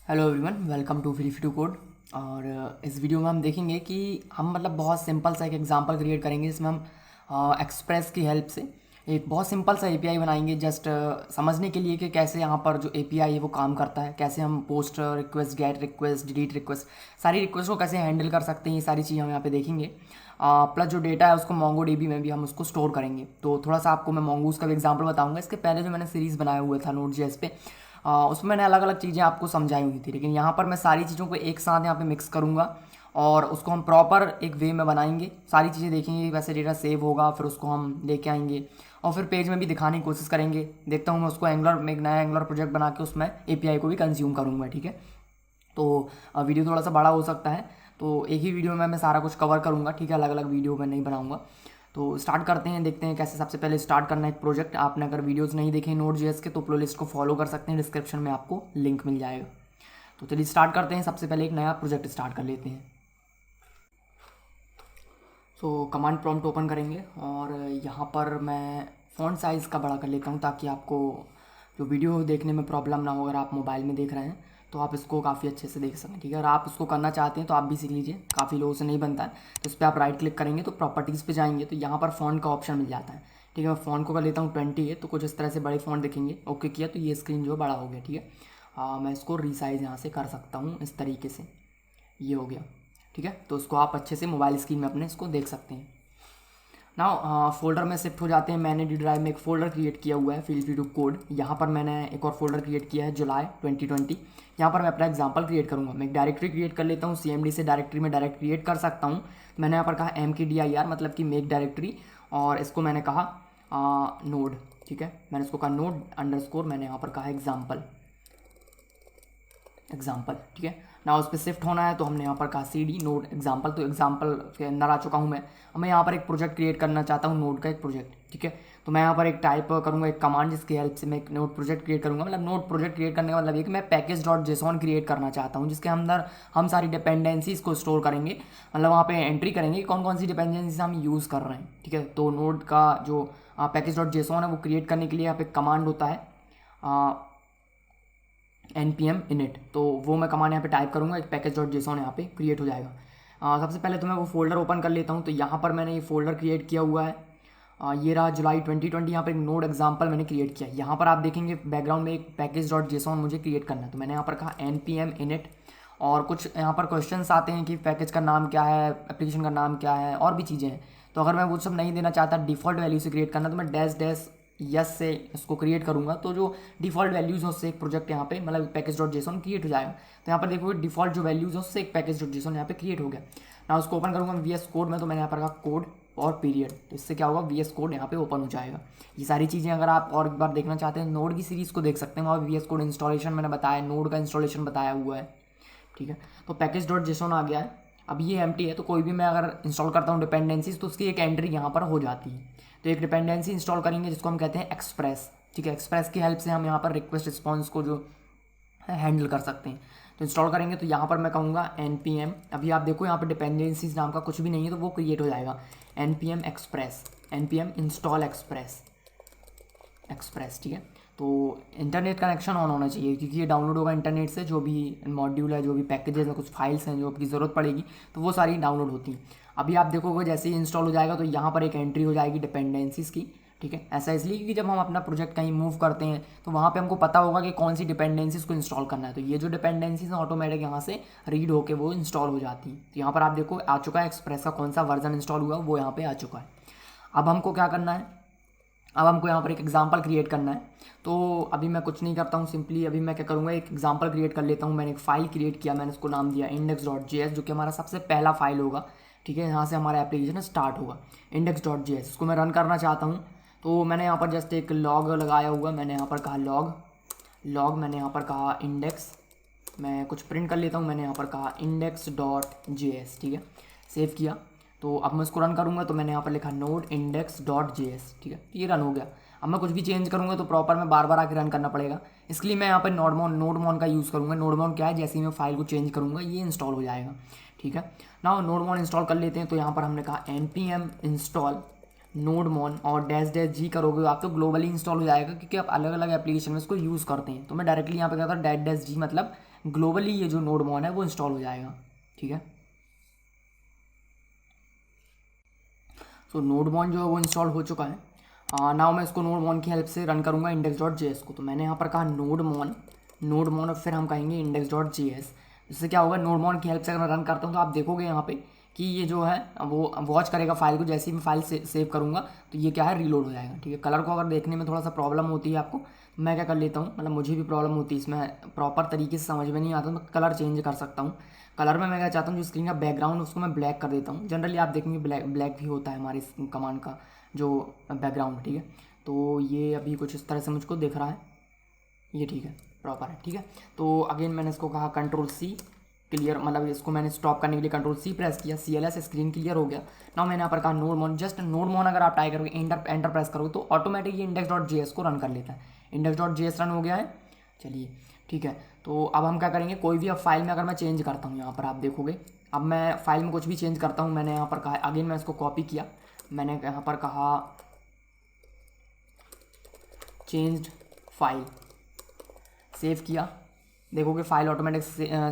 Hello everyone, welcome to free to code. और इस video में हम देखेंगे कि हम बहुत सिंपल सा एक एग्जांपल क्रिएट करेंगे जिसमें हम एक्सप्रेस की हेल्प से एक बहुत सिंपल सा एपीआई बनाएंगे जस्ट समझने के लिए कि कैसे यहाँ पर जो एपीआई है वो काम करता है, कैसे हम post request, gate request, delete request, सारी रिक्वेस्ट को कैसे हैंडल कर सकते हैं। ये सारी चीज़ हम यहाँ पे देखेंगे। प्लस जो डेटा है उसको मोंगो डीबी में भी हम उसको स्टोर करेंगे। तो थोड़ा सा आपको मैं मोंगूज का भी एग्जांपल बताऊंगा। इसके पहले जो मैंने सीरीज़ बनाया हुआ था नोट जेएस पे, उसमें मैंने अलग अलग चीज़ें आपको समझाई हुई थी, लेकिन यहाँ पर मैं सारी चीज़ों को एक साथ यहाँ पे मिक्स करूँगा और उसको हम प्रॉपर एक वे में बनाएंगे। सारी चीज़ें देखेंगे, वैसे डेटा सेव होगा, फिर उसको हम लेके आएंगे और फिर पेज में भी दिखाने की कोशिश करेंगे। देखता हूँ मैं उसको एंगुलर में एक नया एंगुलर प्रोजेक्ट बना के उसमें एपीआई को भी कंज्यूम करूँगा। ठीक है, तो वीडियो थोड़ा सा बड़ा हो सकता है, तो एक ही वीडियो में मैं सारा कुछ कवर करूँगा। ठीक है, अलग अलग वीडियो में नहीं बनाऊँगा। तो स्टार्ट करते हैं, देखते हैं कैसे। सबसे पहले स्टार्ट करना है एक प्रोजेक्ट। आपने अगर वीडियोस नहीं देखे नोट जेएस के तो प्लेलिस्ट को फॉलो कर सकते हैं, डिस्क्रिप्शन में आपको लिंक मिल जाएगा। तो चलिए स्टार्ट करते हैं। सबसे पहले एक नया प्रोजेक्ट स्टार्ट कर लेते हैं। सो कमांड प्रॉम्प्ट ओपन करेंगे और यहाँ पर मैं फ़ॉन्ट साइज़ का बड़ा कर लेता हूँ ताकि आपको जो वीडियो देखने में प्रॉब्लम ना हो। अगर आप मोबाइल में देख रहे हैं तो आप इसको काफ़ी अच्छे से देख सकें। ठीक है, अगर आप इसको करना चाहते हैं तो आप भी सीख लीजिए, काफ़ी लोगों से नहीं बनता है। तो इस पर आप राइट क्लिक करेंगे तो प्रॉपर्टीज़ पे जाएंगे तो यहाँ पर फ़ॉन्ट का ऑप्शन मिल जाता है। ठीक है, मैं फ़ॉन्ट को कर लेता हूँ 20 है, तो कुछ इस तरह से बड़े फ़ॉन्ट दिखेंगे। ओके किया तो ये स्क्रीन जो बड़ा हो गया। ठीक है, मैं इसको रीसाइज़ यहाँ से कर सकता हूँ इस तरीके से, ये हो गया। ठीक है, तो उसको आप अच्छे से मोबाइल स्क्रीन में अपने इसको देख सकते हैं। ना फोल्डर में शिफ्ट हो जाते हैं। मैंने डी ड्राइव में एक फ़ोल्डर क्रिएट किया हुआ है, फील फ्री टू कोड। यहाँ पर मैंने एक और फोल्डर क्रिएट किया है जुलाई 2020। यहाँ पर मैं अपना एग्जांपल क्रिएट करूँगा। मैं एक डायरेक्टरी क्रिएट कर लेता हूँ, सीएमडी से डायरेक्टरी में डायरेक्ट क्रिएट कर सकता हूँ। मैंने यहाँ पर कहा MKDIR मतलब कि मेक डायरेक्टरी, और इसको मैंने कहा नोड। ठीक है, मैंने इसको कहा नोड अंडरस्कोर, मैंने यहाँ पर कहा एग्जाम्पल। ठीक है ना, उस पर शिफ्ट होना है तो हमने यहाँ पर कहा CD नोड एग्जाम्पल। तो एग्जाम्पल के अंदर आ चुका हूँ मैं। अब मैं यहाँ पर एक प्रोजेक्ट क्रिएट करना चाहता हूँ, नोड का एक प्रोजेक्ट। ठीक है, तो मैं यहाँ पर एक टाइप करूँगा, एक कमांड जिसकी हेल्प से मैं एक नोड प्रोजेक्ट क्रिएट करूँगा। मतलब नोड प्रोजेक्ट क्रिएट करने का मतलब ये कि मैं पैकेज डॉट जेसॉन क्रिएट करना चाहता हूँ जिसके अंदर हम सारी डिपेंडेंसीज को स्टोर करेंगे। मतलब वहाँ पे एंट्री करेंगे कि कौन कौन सी डिपेंडेंसीज हम यूज़ कर रहे हैं। ठीक है, तो नोड का जो पैकेज डॉट जेसॉन है वो क्रिएट करने के लिए यहाँ पे कमांड होता है npm init। तो वो मैं कमांड यहाँ पे टाइप करूँगा, एक पैकेज डॉट जेसॉन यहाँ पे क्रिएट हो जाएगा। सबसे पहले तो मैं वो फोल्डर ओपन कर लेता हूँ। तो यहाँ पर मैंने ये फोल्डर क्रिएट किया हुआ है, ये रहा जुलाई 2020। यहाँ पर एक नोड एग्जाम्पल मैंने क्रिएट किया। यहाँ पर आप देखेंगे बैकग्राउंड में एक पैकेज डॉट जेसॉन मुझे क्रिएट करना है। तो मैंने यहाँ पर कहा npm init, और कुछ यहाँ पर क्वेश्चंस आते हैं कि पैकेज का नाम क्या है, एप्लीकेशन का नाम क्या है, और भी चीज़ें हैं। तो अगर मैं वो सब नहीं देना चाहता, डिफ़ॉल्ट वैल्यू से क्रिएट करना, तो मैं डैश डैश यस से इसको क्रिएट करूँगा। तो जो डिफ़ॉल्ट वैल्यूज़ है उससे एक प्रोजेक्ट यहाँ पे मतलब पैकेज डॉट जेसॉन क्रिएट हो जाएगा। तो यहाँ पर देखोगे डिफ़ॉल्ट जो वैल्यूज़ है उससे एक पैकेज डॉट जेसॉन यहाँ पे क्रिएट हो गया ना। उसको ओपन करूँगा VS कोड में, तो मैंने यहाँ पर कहा कोड और पीरियड। तो इससे क्या होगा, VS कोड यहाँ पे ओपन हो जाएगा। ये सारी चीज़ें अगर आप और एक बार देखना चाहते हैं नोड की सीरीज़ को देख सकते हैं, वहाँ VS कोड इंस्टॉलेशन मैंने बताया, नोड का इंस्टॉलेशन बताया हुआ है। ठीक है, तो पैकेज डॉट जेसॉन आ गया है। अब ये एम्प्टी है, तो कोई भी मैं अगर इंस्टॉल करता हूँ डिपेंडेंसीज तो उसकी एक एंट्री यहाँ पर हो जाती है। तो एक डिपेंडेंसी इंस्टॉल करेंगे जिसको हम कहते हैं एक्सप्रेस। ठीक है, एक्सप्रेस की हेल्प से हम यहाँ पर रिक्वेस्ट रिस्पॉन्स को जो है हैंडल कर सकते हैं। तो इंस्टॉल करेंगे तो यहाँ पर मैं कहूँगा npm, अभी आप देखो यहाँ पर डिपेंडेंसीज नाम का कुछ भी नहीं है तो वो क्रिएट हो जाएगा। npm express, npm install express. ठीक है, तो इंटरनेट कनेक्शन ऑन होना चाहिए क्योंकि ये डाउनलोड होगा इंटरनेट से। जो भी मॉड्यूल है, जो भी पैकेजेस हैं, कुछ फाइल्स हैं जो आपकी ज़रूरत पड़ेगी तो वो सारी डाउनलोड होती हैं। अभी आप देखोगे जैसे ही इंस्टॉल हो जाएगा तो यहाँ पर एक एंट्री हो जाएगी डिपेंडेंसीज की। ठीक है, ऐसा इसलिए क्योंकि जब हम अपना प्रोजेक्ट कहीं मूव करते हैं तो वहाँ पे हमको पता होगा कि कौन सी डिपेंडेंसीज को इंस्टॉल करना है। तो ये जो डिपेंडेंसीज हैं ऑटोमेटिक यहाँ से रीड होकर वो इंस्टॉल हो जाती है। तो यहाँ पर आप देखो आ चुका है एक्सप्रेस का कौन सा वर्जन इंस्टॉल हुआ वो यहाँ पे आ चुका है। अब हमको क्या करना है, अब हमको यहाँ पर एक एग्जाम्पल क्रिएट करना है। तो अभी मैं कुछ नहीं करता हूँ, सिंपली अभी मैं क्या करूँगा, एक एग्जाम्पल क्रिएट कर लेता हूँ। मैंने एक फ़ाइल क्रिएट किया, मैंने उसको नाम दिया index.js, जो कि हमारा सबसे पहला फाइल होगा। ठीक है, यहाँ से हमारा एप्लीकेशन स्टार्ट होगा index.js। इसको मैं रन करना चाहता हूँ तो मैंने यहाँ पर जस्ट एक लॉग लगाया हुआ। मैंने यहाँ पर कहा लॉग मैंने यहाँ पर कहा इंडेक्स, मैं कुछ प्रिंट कर लेता हूँ। मैंने यहाँ पर कहा index.js। ठीक है, सेव किया। तो अब मैं इसको रन करूँगा तो मैंने यहाँ पर लिखा नोड index.js। ठीक है, ये रन हो गया। अब मैं कुछ भी चेंज करूँगा तो प्रॉपर मैं बार बार आके रन करना पड़ेगा, इसलिए मैं यहाँ पर नोडमोन का यूज़ करूँगा। नोडमोन क्या है, जैसे ही मैं फाइल को चेंज करूँगा ये इंस्टॉल हो जाएगा। ठीक है ना, नोडमोन इंस्टॉल कर लेते हैं। तो यहाँ पर हमने कहा npm इंस्टॉल नोडमोन और डैश डैश जी करोगे आप तो ग्लोबली इंस्टॉल हो जाएगा क्योंकि आप अलग अलग एप्लीकेशन में इसको यूज़ करते हैं। तो मैं डायरेक्टली यहाँ पे कहता हूँ डैश डैश जी मतलब ग्लोबली ये जो नोडमॉन है वो इंस्टॉल हो जाएगा। ठीक है, तो नोडमॉन जो है वो इंस्टॉल हो चुका है। नाउ मैं इसको नोडमॉन की हेल्प से रन करूँगा index.js को। तो मैंने यहाँ पर कहा नोडमॉन और फिर हम कहेंगे index.js। इससे क्या होगा, नोडमॉन की हेल्प से अगर मैं रन करता हूँ तो आप देखोगे यहाँ पे कि ये जो है वो वॉच करेगा फाइल को। जैसे ही मैं फाइल सेव करूँगा तो ये क्या है, रीलोड हो जाएगा। ठीक है, कलर को अगर देखने में थोड़ा सा प्रॉब्लम होती है आपको, मैं क्या कर लेता हूँ, मतलब मुझे भी प्रॉब्लम होती है इसमें, प्रॉपर तरीके से समझ में नहीं आता, तो मैं कलर चेंज कर सकता हूँ। कलर में मैं क्या चाहता हूँ, जो स्क्रीन का बैकग्राउंड उसको मैं ब्लैक कर देता हूँ। जनरली आप देखेंगे ब्लैक भी होता है हमारे कमांड का जो बैकग्राउंड। ठीक है, तो ये अभी कुछ इस तरह से मुझको दिख रहा है, ये ठीक है, प्रॉपर है। ठीक है, तो अगेन मैंने इसको कहा Ctrl+C क्लियर, मतलब इसको मैंने स्टॉप करने के लिए Ctrl+C प्रेस किया, CLS स्क्रीन क्लियर हो गया। नाउ मैंने यहाँ पर कहा नोडमॉन, जस्ट नोडमॉन अगर आप टाइप करोगे एंटर प्रेस करोगे तो ऑटोमेटिक ये index.js को रन कर लेता है। index.js रन हो गया है। चलिए ठीक है, तो अब हम क्या करेंगे, कोई भी अब फाइल में अगर मैं चेंज करता हूँ, यहाँ पर आप देखोगे अब मैं फाइल में कुछ भी चेंज करता हूँ, मैंने यहाँ पर कहा अगेन मैं इसको कॉपी किया, मैंने यहाँ पर कहा चेंज्ड फाइल, सेव किया, देखोगे फाइल ऑटोमेटिक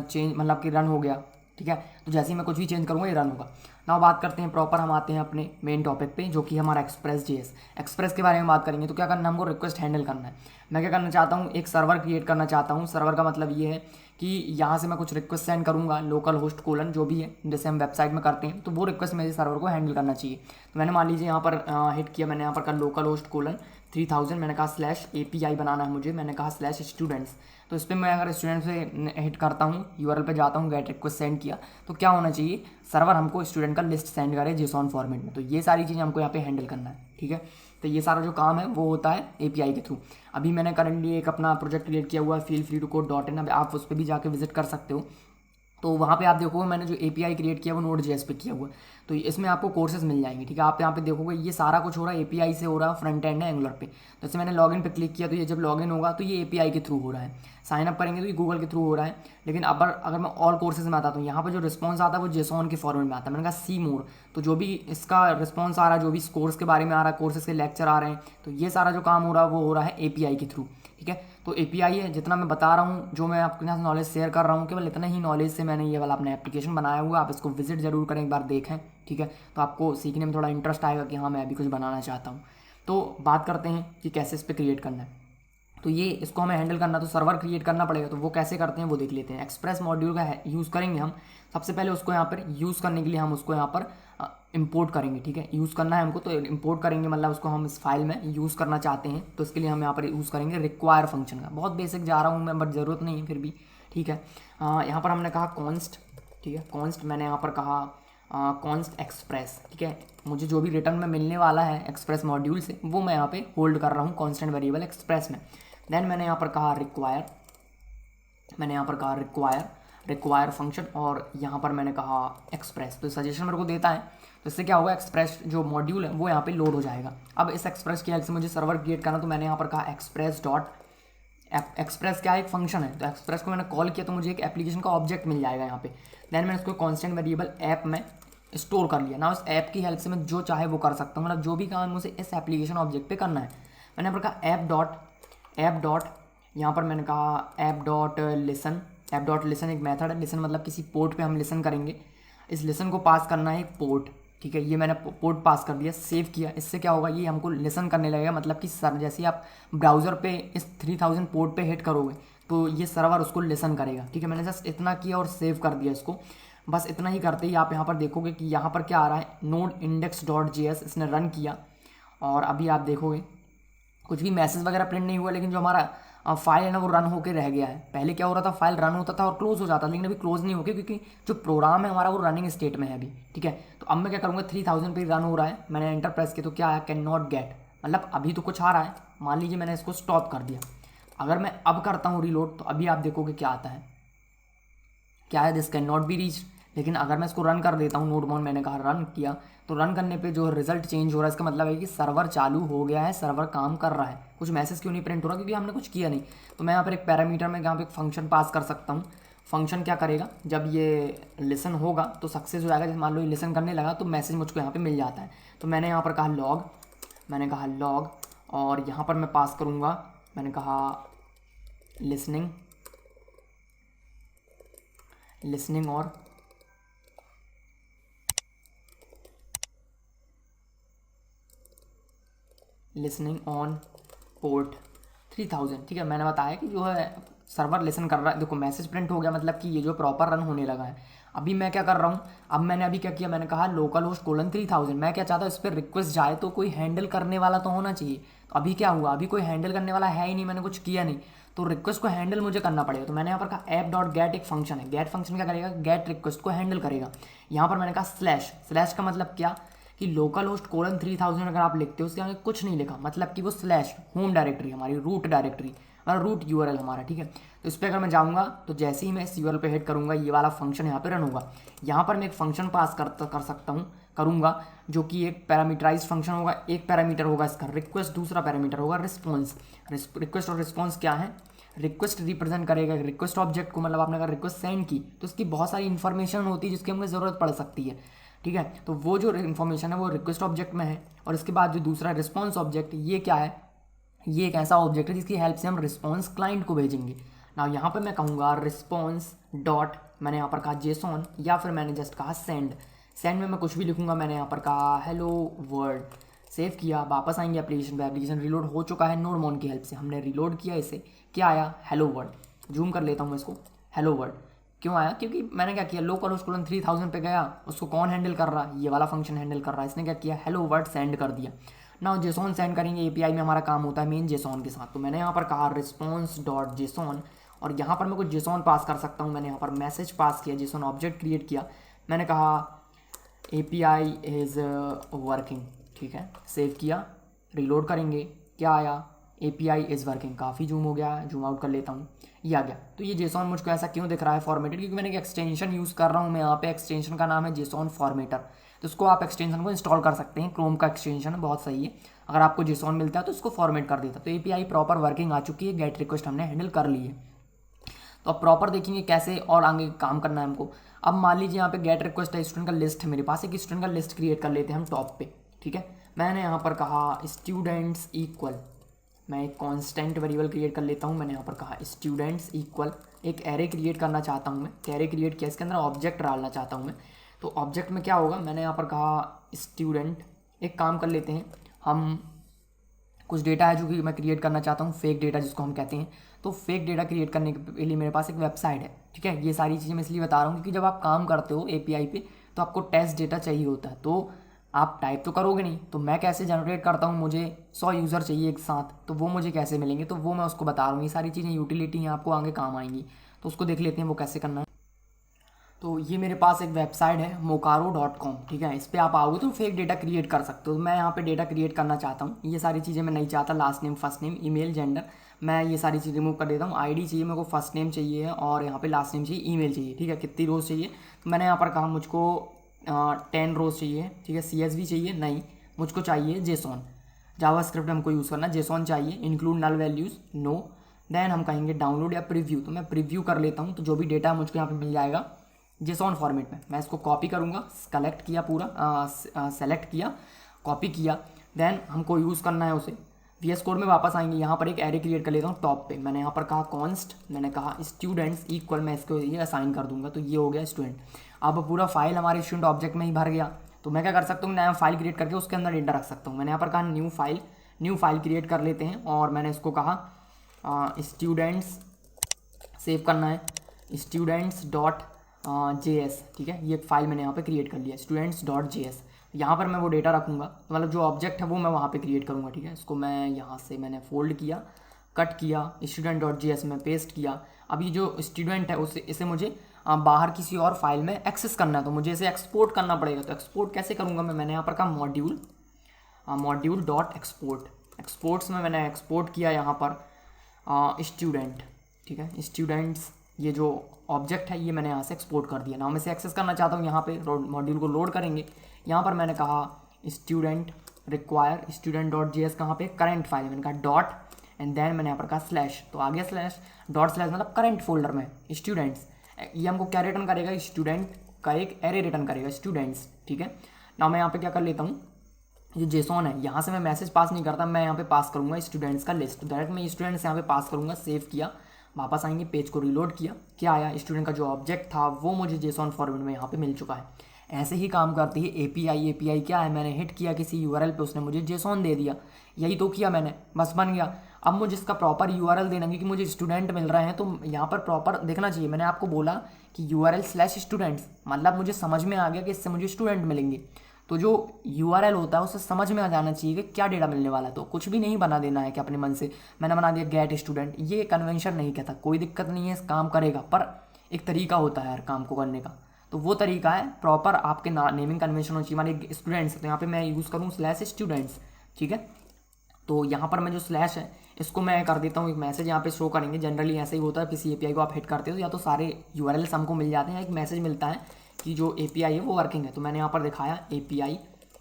चेंज मतलब कि रन हो गया। ठीक है, तो जैसे ही मैं कुछ भी चेंज करूँगा ये रन होगा। नाउ बात करते हैं प्रॉपर, हम आते हैं अपने मेन टॉपिक पे जो कि हमारा एक्सप्रेस.js। एक्सप्रेस के बारे में बात करेंगे तो क्या करना है, हमको रिक्वेस्ट हैंडल करना है। मैं क्या करना चाहता हूँ, एक सर्वर क्रिएट करना चाहता हूँ। सर्वर का मतलब ये है कि यहाँ से मैं कुछ रिक्वेस्ट सेंड करूँगा, लोकल होस्ट कोलन जो भी है, जैसे हम वेबसाइट में करते हैं, तो वो रिक्वेस्ट मेरे सर्वर को हैंडल करना चाहिए। तो मैंने मान लीजिए यहाँ पर हिट किया, मैंने यहाँ पर कहा लोकल होस्ट कोलन 3000, मैंने कहा /API बनाना है मुझे, मैंने कहा /students। तो इस पर मैं अगर स्टूडेंट से हिट करता हूँ, URL पे जाता हूँ, गेट रिक्वेस्ट सेंड किया, तो क्या होना चाहिए, सर्वर हमको स्टूडेंट का लिस्ट सेंड करे JSON फॉर्मेट में। तो ये सारी चीज़ें हमको यहाँ पे हैंडल करना है। ठीक है, तो ये सारा जो काम है वो होता है API के थ्रू। अभी मैंने करंटली एक अपना प्रोजेक्ट क्रिएट किया हुआ है feelfreetocode.in, अब आप उस पर भी जाके विजिट कर सकते हो। तो वहाँ पे आप देखोगे मैंने जो API क्रिएट किया वो Node.js पे किया हुआ है। तो इसमें आपको कोर्सेज मिल जाएंगे। ठीक है, आप यहाँ पे देखोगे ये सारा कुछ हो रहा है API से हो रहा है, फ्रंट एंड है एंगुलर पे। तो जैसे मैंने लॉगिन पे क्लिक किया तो ये जब लॉगिन होगा तो ये API के थ्रू हो रहा है, साइन अप करेंगे तो ये गूगल के थ्रू हो रहा है। लेकिन अब अगर मैं ऑल कोर्सेज में आता हूँ, यहाँ पर जो रिस्पॉन्स आता है वो JSON के फॉर्मेट में आता है। मैंने कहा सी मोर, तो जो भी इसका रिस्पॉन्स आ रहा है, जो भी इस कोर्स के बारे में आ रहा है, कोर्सेज के लेक्चर आ रहे हैं, तो ये सारा जो काम हो रहा है वो हो रहा है API के थ्रू। ठीक है, तो API है, जितना मैं बता रहा हूँ, जो मैं आपके साथ नॉलेज शेयर कर रहा हूँ, केवल इतना ही नॉलेज से मैंने ये वाला अपना एप्लीकेशन बनाया हुआ है। आप इसको विजिट जरूर करें, एक बार देखें। ठीक है, तो आपको सीखने में थोड़ा इंटरेस्ट आएगा कि हाँ मैं अभी कुछ बनाना चाहता हूँ। तो बात करते हैं कि कैसे इस पर क्रिएट करना है। तो ये इसको हमें हैंडल करना, तो सर्वर क्रिएट करना पड़ेगा। तो वो कैसे करते हैं वो देख लेते हैं। एक्सप्रेस मॉड्यूल का यूज़ करेंगे हम। सबसे पहले उसको यहाँ पर यूज़ करने के लिए हम उसको यहाँ पर इंपोर्ट करेंगे। ठीक है, यूज़ करना है हमको, तो इंपोर्ट करेंगे, मतलब उसको हम इस फाइल में यूज़ करना चाहते हैं। तो इसके लिए हम यहाँ पर यूज़ करेंगे रिक्वायर फंक्शन का। बहुत बेसिक जा रहा हूँ मैं, बट ज़रूरत नहीं है फिर भी। ठीक है, यहाँ पर हमने कहा कॉन्स्ट। ठीक है, कॉन्स्ट मैंने यहाँ पर कहा कॉन्स्ट एक्सप्रेस। ठीक है, मुझे जो भी रिटर्न में मिलने वाला है एक्सप्रेस मॉड्यूल से वो मैं यहाँ पे होल्ड कर रहा हूँ कॉन्स्टेंट वेरिएबल एक्सप्रेस में। देन मैंने यहाँ पर कहा रिक्वायर, मैंने यहाँ पर कहा रिक्वायर फंक्शन, और यहाँ पर मैंने कहा एक्सप्रेस। तो सजेशन मेरे को देता है, तो इससे क्या होगा, एक्सप्रेस जो मॉड्यूल है वो यहाँ पे लोड हो जाएगा। अब इस एक्सप्रेस की हेल्प से मुझे सर्वर क्रिएट करना, तो मैंने यहाँ पर कहा एक्सप्रेस क्या है, एक फंक्शन है। तो एक्सप्रेस को मैंने कॉल किया तो मुझे एक एप्लीकेशन का ऑब्जेक्ट मिल जाएगा यहाँ पे। देन मैंने इसको कॉन्स्टेंट वेरिएबल ऐप में स्टोर कर लिया ना। उस ऐप की हेल्प से मैं जो चाहे वो कर सकता हूँ, मतलब जो भी काम मुझे इस एप्लीकेशन ऑब्जेक्ट पे करना है। मैंने यहाँ पर कहा ऐप डॉट यहाँ पर मैंने कहा ऐप डॉट लिसन एक मेथड है। लिसन मतलब किसी पोर्ट पे हम लिसन करेंगे, इस लिसन को पास करना है एक पोर्ट। ठीक है, ये मैंने पोर्ट पास कर दिया, सेव किया। इससे क्या होगा, ये हमको लिसन करने लगेगा, मतलब कि सर जैसे आप ब्राउज़र पे इस 3000 पोर्ट पे हिट करोगे तो ये सर्वर उसको लिसन करेगा। ठीक है, मैंने जस्ट इतना किया और सेव कर दिया इसको। बस इतना ही करते ही आप यहाँ पर देखोगे कि यहाँ पर क्या आ रहा है, node-index.js इसने रन किया, और अभी आप देखोगे कुछ भी मैसेज वगैरह प्रिंट नहीं हुआ, लेकिन जो हमारा फाइल है ना वो रन होकर रह गया है। पहले क्या हो रहा था, फाइल रन होता था और क्लोज हो जाता, लेकिन अभी क्लोज नहीं हो गया क्योंकि जो प्रोग्राम है हमारा वो रनिंग स्टेट में है अभी। ठीक है, तो अब मैं क्या करूँगा, 3000 पे रन हो रहा है, मैंने एंटर प्रेस किया तो क्या आया, कैन नॉट गेट, मतलब अभी तो कुछ आ रहा है। मान लीजिए मैंने इसको स्टॉप कर दिया, अगर मैं अब करता हूँ रीलोड तो अभी आप देखोगे क्या आता है, क्या है, this can not be reach. लेकिन अगर मैं इसको रन कर देता हूँ, नोडमॉन मैंने कहा रन किया, तो रन करने पे जो रिजल्ट चेंज हो रहा है इसका मतलब है कि सर्वर चालू हो गया है, सर्वर काम कर रहा है। कुछ मैसेज क्यों नहीं प्रिंट हो रहा, क्योंकि हमने कुछ किया नहीं। तो मैं यहाँ पर एक पैरामीटर में यहाँ पे एक फंक्शन पास कर सकता हूँ। फंक्शन क्या करेगा, जब ये लिसन होगा तो सक्सेस हो जाएगा। जैसे मान लो ये लिसन करने लगा तो मैसेज मुझको यहाँ पर मिल जाता है। तो मैंने यहाँ पर कहा लॉग, मैंने कहा लॉग, और यहाँ पर मैं पास करूँगा, मैंने कहा लिसनिंग लिसनिंग और लिसनिंग ऑन पोर्ट 3000। ठीक है, मैंने बताया कि जो है सर्वर लिसन कर रहा है। देखो मैसेज प्रिंट हो गया, मतलब कि ये जो प्रॉपर रन होने लगा है। अभी मैं क्या कर रहा हूँ, अब मैंने अभी क्या किया, मैंने कहा लोकल होस्ट कोलन 3000। मैं क्या चाहता हूँ, इस पर रिक्वेस्ट जाए तो कोई हैंडल करने वाला तो होना चाहिए। तो अभी क्या हुआ, अभी कोई हैंडल करने वाला है ही नहीं, मैंने कुछ किया नहीं, तो रिक्वेस्ट को हैंडल मुझे करना पड़ेगा। तो मैंने यहाँ पर कहा ऐप डॉट गेट एक फंक्शन है, गेट फंक्शन क्या करेगा, गेट रिक्वेस्ट को हैंडल करेगा। यहाँ पर मैंने कहा स्लैश, स्लैश का मतलब क्या कि लोकल होस्ट कोलन 3000 अगर आप लिखते हो उसके आगे कुछ नहीं लिखा, मतलब कि वो स्लैश होम डायरेक्टरी हमारी, रूट डायरेक्टरी और रूट यूआरएल हमारा। ठीक है, तो इस पर अगर मैं जाऊँगा तो जैसे ही मैं इस यूआरएल पे हिट करूँगा ये वाला फंक्शन यहाँ पे रन होगा। यहाँ पर मैं एक फंक्शन पास कर सकता हूँ, करूँगा, जो कि एक पैरामीटराइज फंक्शन होगा। एक पैरामीटर होगा इसका रिक्वेस्ट, दूसरा पैरामीटर होगा रिस्पॉन्स। रिक्वेस्ट और रिस्पॉन्स क्या है, रिक्वेस्ट रिप्रेजेंट करेगा रिक्वेस्ट ऑब्जेक्ट को, मतलब आपने अगर रिक्वेस्ट सेंड की तो उसकी बहुत सारी इन्फॉर्मेशन होती है जिसकी हमें ज़रूरत पड़ सकती है। ठीक है, तो वो जो इन्फॉर्मेशन है वो रिक्वेस्ट ऑब्जेक्ट में है। और इसके बाद जो दूसरा रिस्पॉन्स ऑब्जेक्ट, ये क्या है, ये एक ऐसा ऑब्जेक्ट है जिसकी हेल्प से हम रिस्पॉन्स क्लाइंट को भेजेंगे ना। यहाँ पर मैं कहूँगा रिस्पॉन्स डॉट, मैंने यहाँ पर कहा जेसॉन, या फिर मैंने जस्ट कहा सेंड। सेंड में मैं कुछ भी लिखूँगा, मैंने यहाँ पर कहा हेलो वर्ल्ड, सेव किया, वापस आएंगे एप्लीकेशन पे। एप्लीकेशन रिलोड हो चुका है नोडमोन की हेल्प से, हमने रिलोड किया इसे, क्या आया, हेलो वर्ल्ड। जूम कर लेता हूँ मैं इसको, हेलो वर्ल्ड क्यों आया, क्योंकि मैंने क्या किया, लोकल होस्ट कोलन 3000 पे गया, उसको कौन हैंडल कर रहा है, ये वाला फंक्शन हैंडल कर रहा है। इसने क्या किया, हेलो वर्ल्ड सेंड कर दिया ना। जेसॉन सेंड करेंगे, एपीआई में हमारा काम होता है मेन जेसॉन के साथ। तो मैंने यहाँ पर कहा रिस्पॉन्स डॉट जेसॉन, और यहाँ पर मैं कुछ जेसॉन पास कर सकता हूँ। मैंने यहाँ पर मैसेज पास किया, जेसॉन ऑब्जेक्ट क्रिएट किया, मैंने कहा API इज़ वर्किंग। ठीक है, सेव किया, रिलोड करेंगे, क्या आया, API इज़ वर्किंग। काफ़ी जूम हो गया, जूम आउट कर लेता हूँ, ये आ गया। तो ये जेसॉन मुझको ऐसा क्यों दिख रहा है फॉर्मेटेड, क्योंकि मैंने एक एक्सटेंशन यूज़ कर रहा हूँ मैं यहाँ पे, एक्सटेंशन का नाम है जेसॉन फॉर्मेटर। तो इसको आप एक्सटेंशन को इंस्टॉल कर सकते हैं, क्रोम का एक्सटेंशन बहुत सही है। अगर आपको जेसॉन मिलता है तो इसको फॉर्मेट कर देता। तो API प्रॉपर वर्किंग आ चुकी है, गेट रिक्वेस्ट हमने हैंडल कर ली है। तो अब प्रॉपर देखेंगे कैसे और आगे काम करना है हमको। अब मान लीजिए यहाँ पे गेट रिक्वेस्ट है, स्टूडेंट का लिस्ट है मेरे पास, एक स्टूडेंट का लिस्ट क्रिएट कर लेते हैं हम टॉप पे। ठीक है, मैंने यहाँ पर कहा स्टूडेंट्स इक्वल, मैं एक कांस्टेंट वेरिएबल क्रिएट कर लेता हूँ। मैंने यहाँ पर कहा स्टूडेंट्स इक्वल, एक एरे क्रिएट करना चाहता हूँ मैं, एरे क्रिएट किया, इसके अंदर ऑब्जेक्ट डालना चाहता हूँ मैं। तो ऑब्जेक्ट में क्या होगा, मैंने यहाँ पर कहा स्टूडेंट। एक काम कर लेते हैं हम, कुछ डेटा है जो कि मैं क्रिएट करना चाहता हूँ, फेक डेटा जिसको हम कहते हैं। तो फेक डेटा क्रिएट करने के लिए मेरे पास एक वेबसाइट है। ठीक है, ये सारी चीज़ें मैं इसलिए बता रहा हूँ क्योंकि जब आप काम करते हो API पे तो आपको टेस्ट डेटा चाहिए होता है, तो आप टाइप तो करोगे नहीं, तो मैं कैसे जनरेट करता हूँ, मुझे 100 यूज़र चाहिए एक साथ, तो वो मुझे कैसे मिलेंगे, तो वो मैं उसको बता रहा हूँ। ये सारी चीज़ें यूटिलिटी हैं, आपको आगे काम आएंगी, तो उसको देख लेते हैं वो कैसे करना है। तो ये मेरे पास एक वेबसाइट है mokaro.com। ठीक है, इस पर आप आओगे तो फेक डेटा क्रिएट कर सकते हो। मैं यहाँ पे डेटा क्रिएट करना चाहता हूँ, ये सारी चीज़ें मैं नहीं चाहता, last name, first name, email, gender, मैं ये सारी चीज़ रिमूव कर देता हूँ। आईडी चाहिए मेरे को, फर्स्ट नेम चाहिए और यहाँ पे लास्ट नेम चाहिए, ईमेल चाहिए। ठीक है, कितनी रोज़ चाहिए, तो मैंने यहाँ पर कहा मुझको 10 रोज़ चाहिए। ठीक है, CSV चाहिए नहीं, मुझको चाहिए जेसॉन, जावास्क्रिप्ट हमको यूज़ करना, जेसॉन चाहिए, include null values no. Then हम कहेंगे डाउनलोड या प्रीव्यू, तो मैं प्रीव्यू कर लेता हूँ। तो जो भी डेटा मुझको यहाँ पे मिल जाएगा जेसॉन फॉर्मेट में, मैं इसको कॉपी करूँगा, कलेक्ट किया पूरा, सेलेक्ट किया, कॉपी किया, देन हमको यूज़ करना है उसे। VS कोड में वापस आएंगे, यहाँ पर एक एरे क्रिएट कर लेता हूँ टॉप पे। मैंने यहाँ पर कहा कॉन्स्ट, मैंने कहा स्टूडेंट्स इक्वल, मैं इसको ये असाइन कर दूंगा, तो ये हो गया स्टूडेंट। अब पूरा फाइल हमारे स्टूडेंट ऑब्जेक्ट में ही भर गया। तो मैं क्या कर सकता हूँ, नया फाइल क्रिएट करके उसके अंदर डेटा रख सकता हूँ। मैंने यहाँ पर कहा न्यू फाइल क्रिएट कर लेते हैं, और मैंने इसको कहा स्टूडेंट्स, सेव करना है, स्टूडेंट्स डॉट JS। ठीक है, ये एक फाइल मैंने यहाँ पे क्रिएट कर लिया, स्टूडेंट्स डॉट JS। यहाँ पर मैं वो डेटा रखूँगा, मतलब जो ऑब्जेक्ट है वो मैं वहाँ पे क्रिएट करूँगा। ठीक है, इसको मैं यहाँ से मैंने फोल्ड किया, कट किया, स्टूडेंट डॉट JS में पेस्ट किया। अब ये जो स्टूडेंट है उसे, इसे मुझे बाहर किसी और फाइल में एक्सेस करना है, तो मुझे इसे एक्सपोर्ट करना पड़ेगा। तो एक्सपोर्ट कैसे करूँगा मैंने यहाँ पर कहा मॉड्यूल डॉट एक्सपोर्ट्स में मैंने एक्सपोर्ट किया यहाँ पर स्टूडेंट। ठीक है, स्टूडेंट्स, ये जो ऑब्जेक्ट है ये मैंने यहाँ से एक्सपोर्ट कर दिया। नाउ मैं इसे एक्सेस करना चाहता हूँ, यहाँ पे मॉड्यूल को लोड करेंगे। यहाँ पर मैंने कहा student require student dot JS, कहाँ पे, करंट फाइल, मैंने कहा डॉट, एंड देन मैंने यहाँ पर कहा स्लैश, तो आ गया स्लैश, डॉट स्लैश मतलब करंट फोल्डर में स्टूडेंट्स। ये हमको क्या रिटर्न करेगा, स्टूडेंट का एक एरे रिटर्न करेगा, स्टूडेंट्स। ठीक है, नाउ मैं यहाँ पे क्या कर लेता हूँ, ये जेसॉन है, यहाँ से मैं मैसेज पास नहीं करता, मैं यहाँ पे पास करूँगा स्टूडेंट्स का लिस्ट। डायरेक्ट मैं स्टूडेंट्स यहाँ पे पास करूँगा, सेव किया, वापस आएंगे, पेज को रिलोड किया, क्या आया, स्टूडेंट का जो ऑब्जेक्ट था वो मुझे जेसॉन फॉर्मेट में यहाँ पे मिल चुका है। ऐसे ही काम करती है एपीआई। एपीआई क्या है, मैंने हिट किया किसी यूआरएल पे, उसने मुझे जेसॉन दे दिया, यही तो किया मैंने, बस बन गया। अब मुझे इसका प्रॉपर यूआरएल देना है, क्योंकि मुझे स्टूडेंट मिल रहे हैं तो यहाँ पर प्रॉपर देखना चाहिए। मैंने आपको बोला कि URL/स्टूडेंट्स, मतलब मुझे समझ में आ गया कि इससे मुझे स्टूडेंट मिलेंगे, तो जो URL होता है उससे समझ में आ जाना चाहिए कि क्या डेटा मिलने वाला है। तो कुछ भी नहीं बना देना है कि अपने मन से मैंने बना दिया गेट स्टूडेंट, ये कन्वेंशन नहीं कहता, कोई दिक्कत नहीं है, काम करेगा, पर एक तरीका होता है हर काम को करने का। तो वो तरीका है प्रॉपर आपके नेमिंग कन्वेंशन होनी चाहिए। हमारे स्टूडेंट्स, तो यहाँ पे मैं यूज़ करूँ /स्टूडेंट्स, ठीक है। तो यहाँ पर मैं जो स्लैश है इसको मैं कर देता हूँ, एक मैसेज यहाँ पे शो करेंगे। जनरली ऐसे ही होता है, किसी एपीआई को आप हिट करते हो या तो सारे URLs हमको मिल जाते हैं, एक मैसेज मिलता है कि जो एपीआई है वो वर्किंग है। तो मैंने यहाँ पर दिखाया API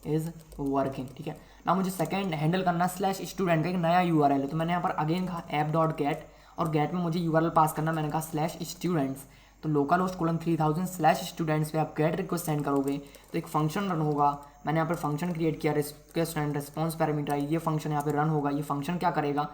इज़ वर्किंग, ठीक है ना। मुझे सेकंड हैंडल करना /स्टूडेंट का एक नया URL है, तो मैंने यहाँ पर अगेन कहा app.get, और गेट में मुझे URL पास करना, मैंने कहा /स्टूडेंट्स। तो localhost:3000 /स्टूडेंट्स पे आप गेट रिक्वेस्ट सेंड करोगे तो एक फंक्शन रन होगा। मैंने यहाँ पर फंक्शन क्रिएट किया, रिक्वेस्ट एंड रिस्पॉन्स पैरामीटर, ये फंक्शन यहाँ पे रन होगा। ये फंक्शन क्या करेगा,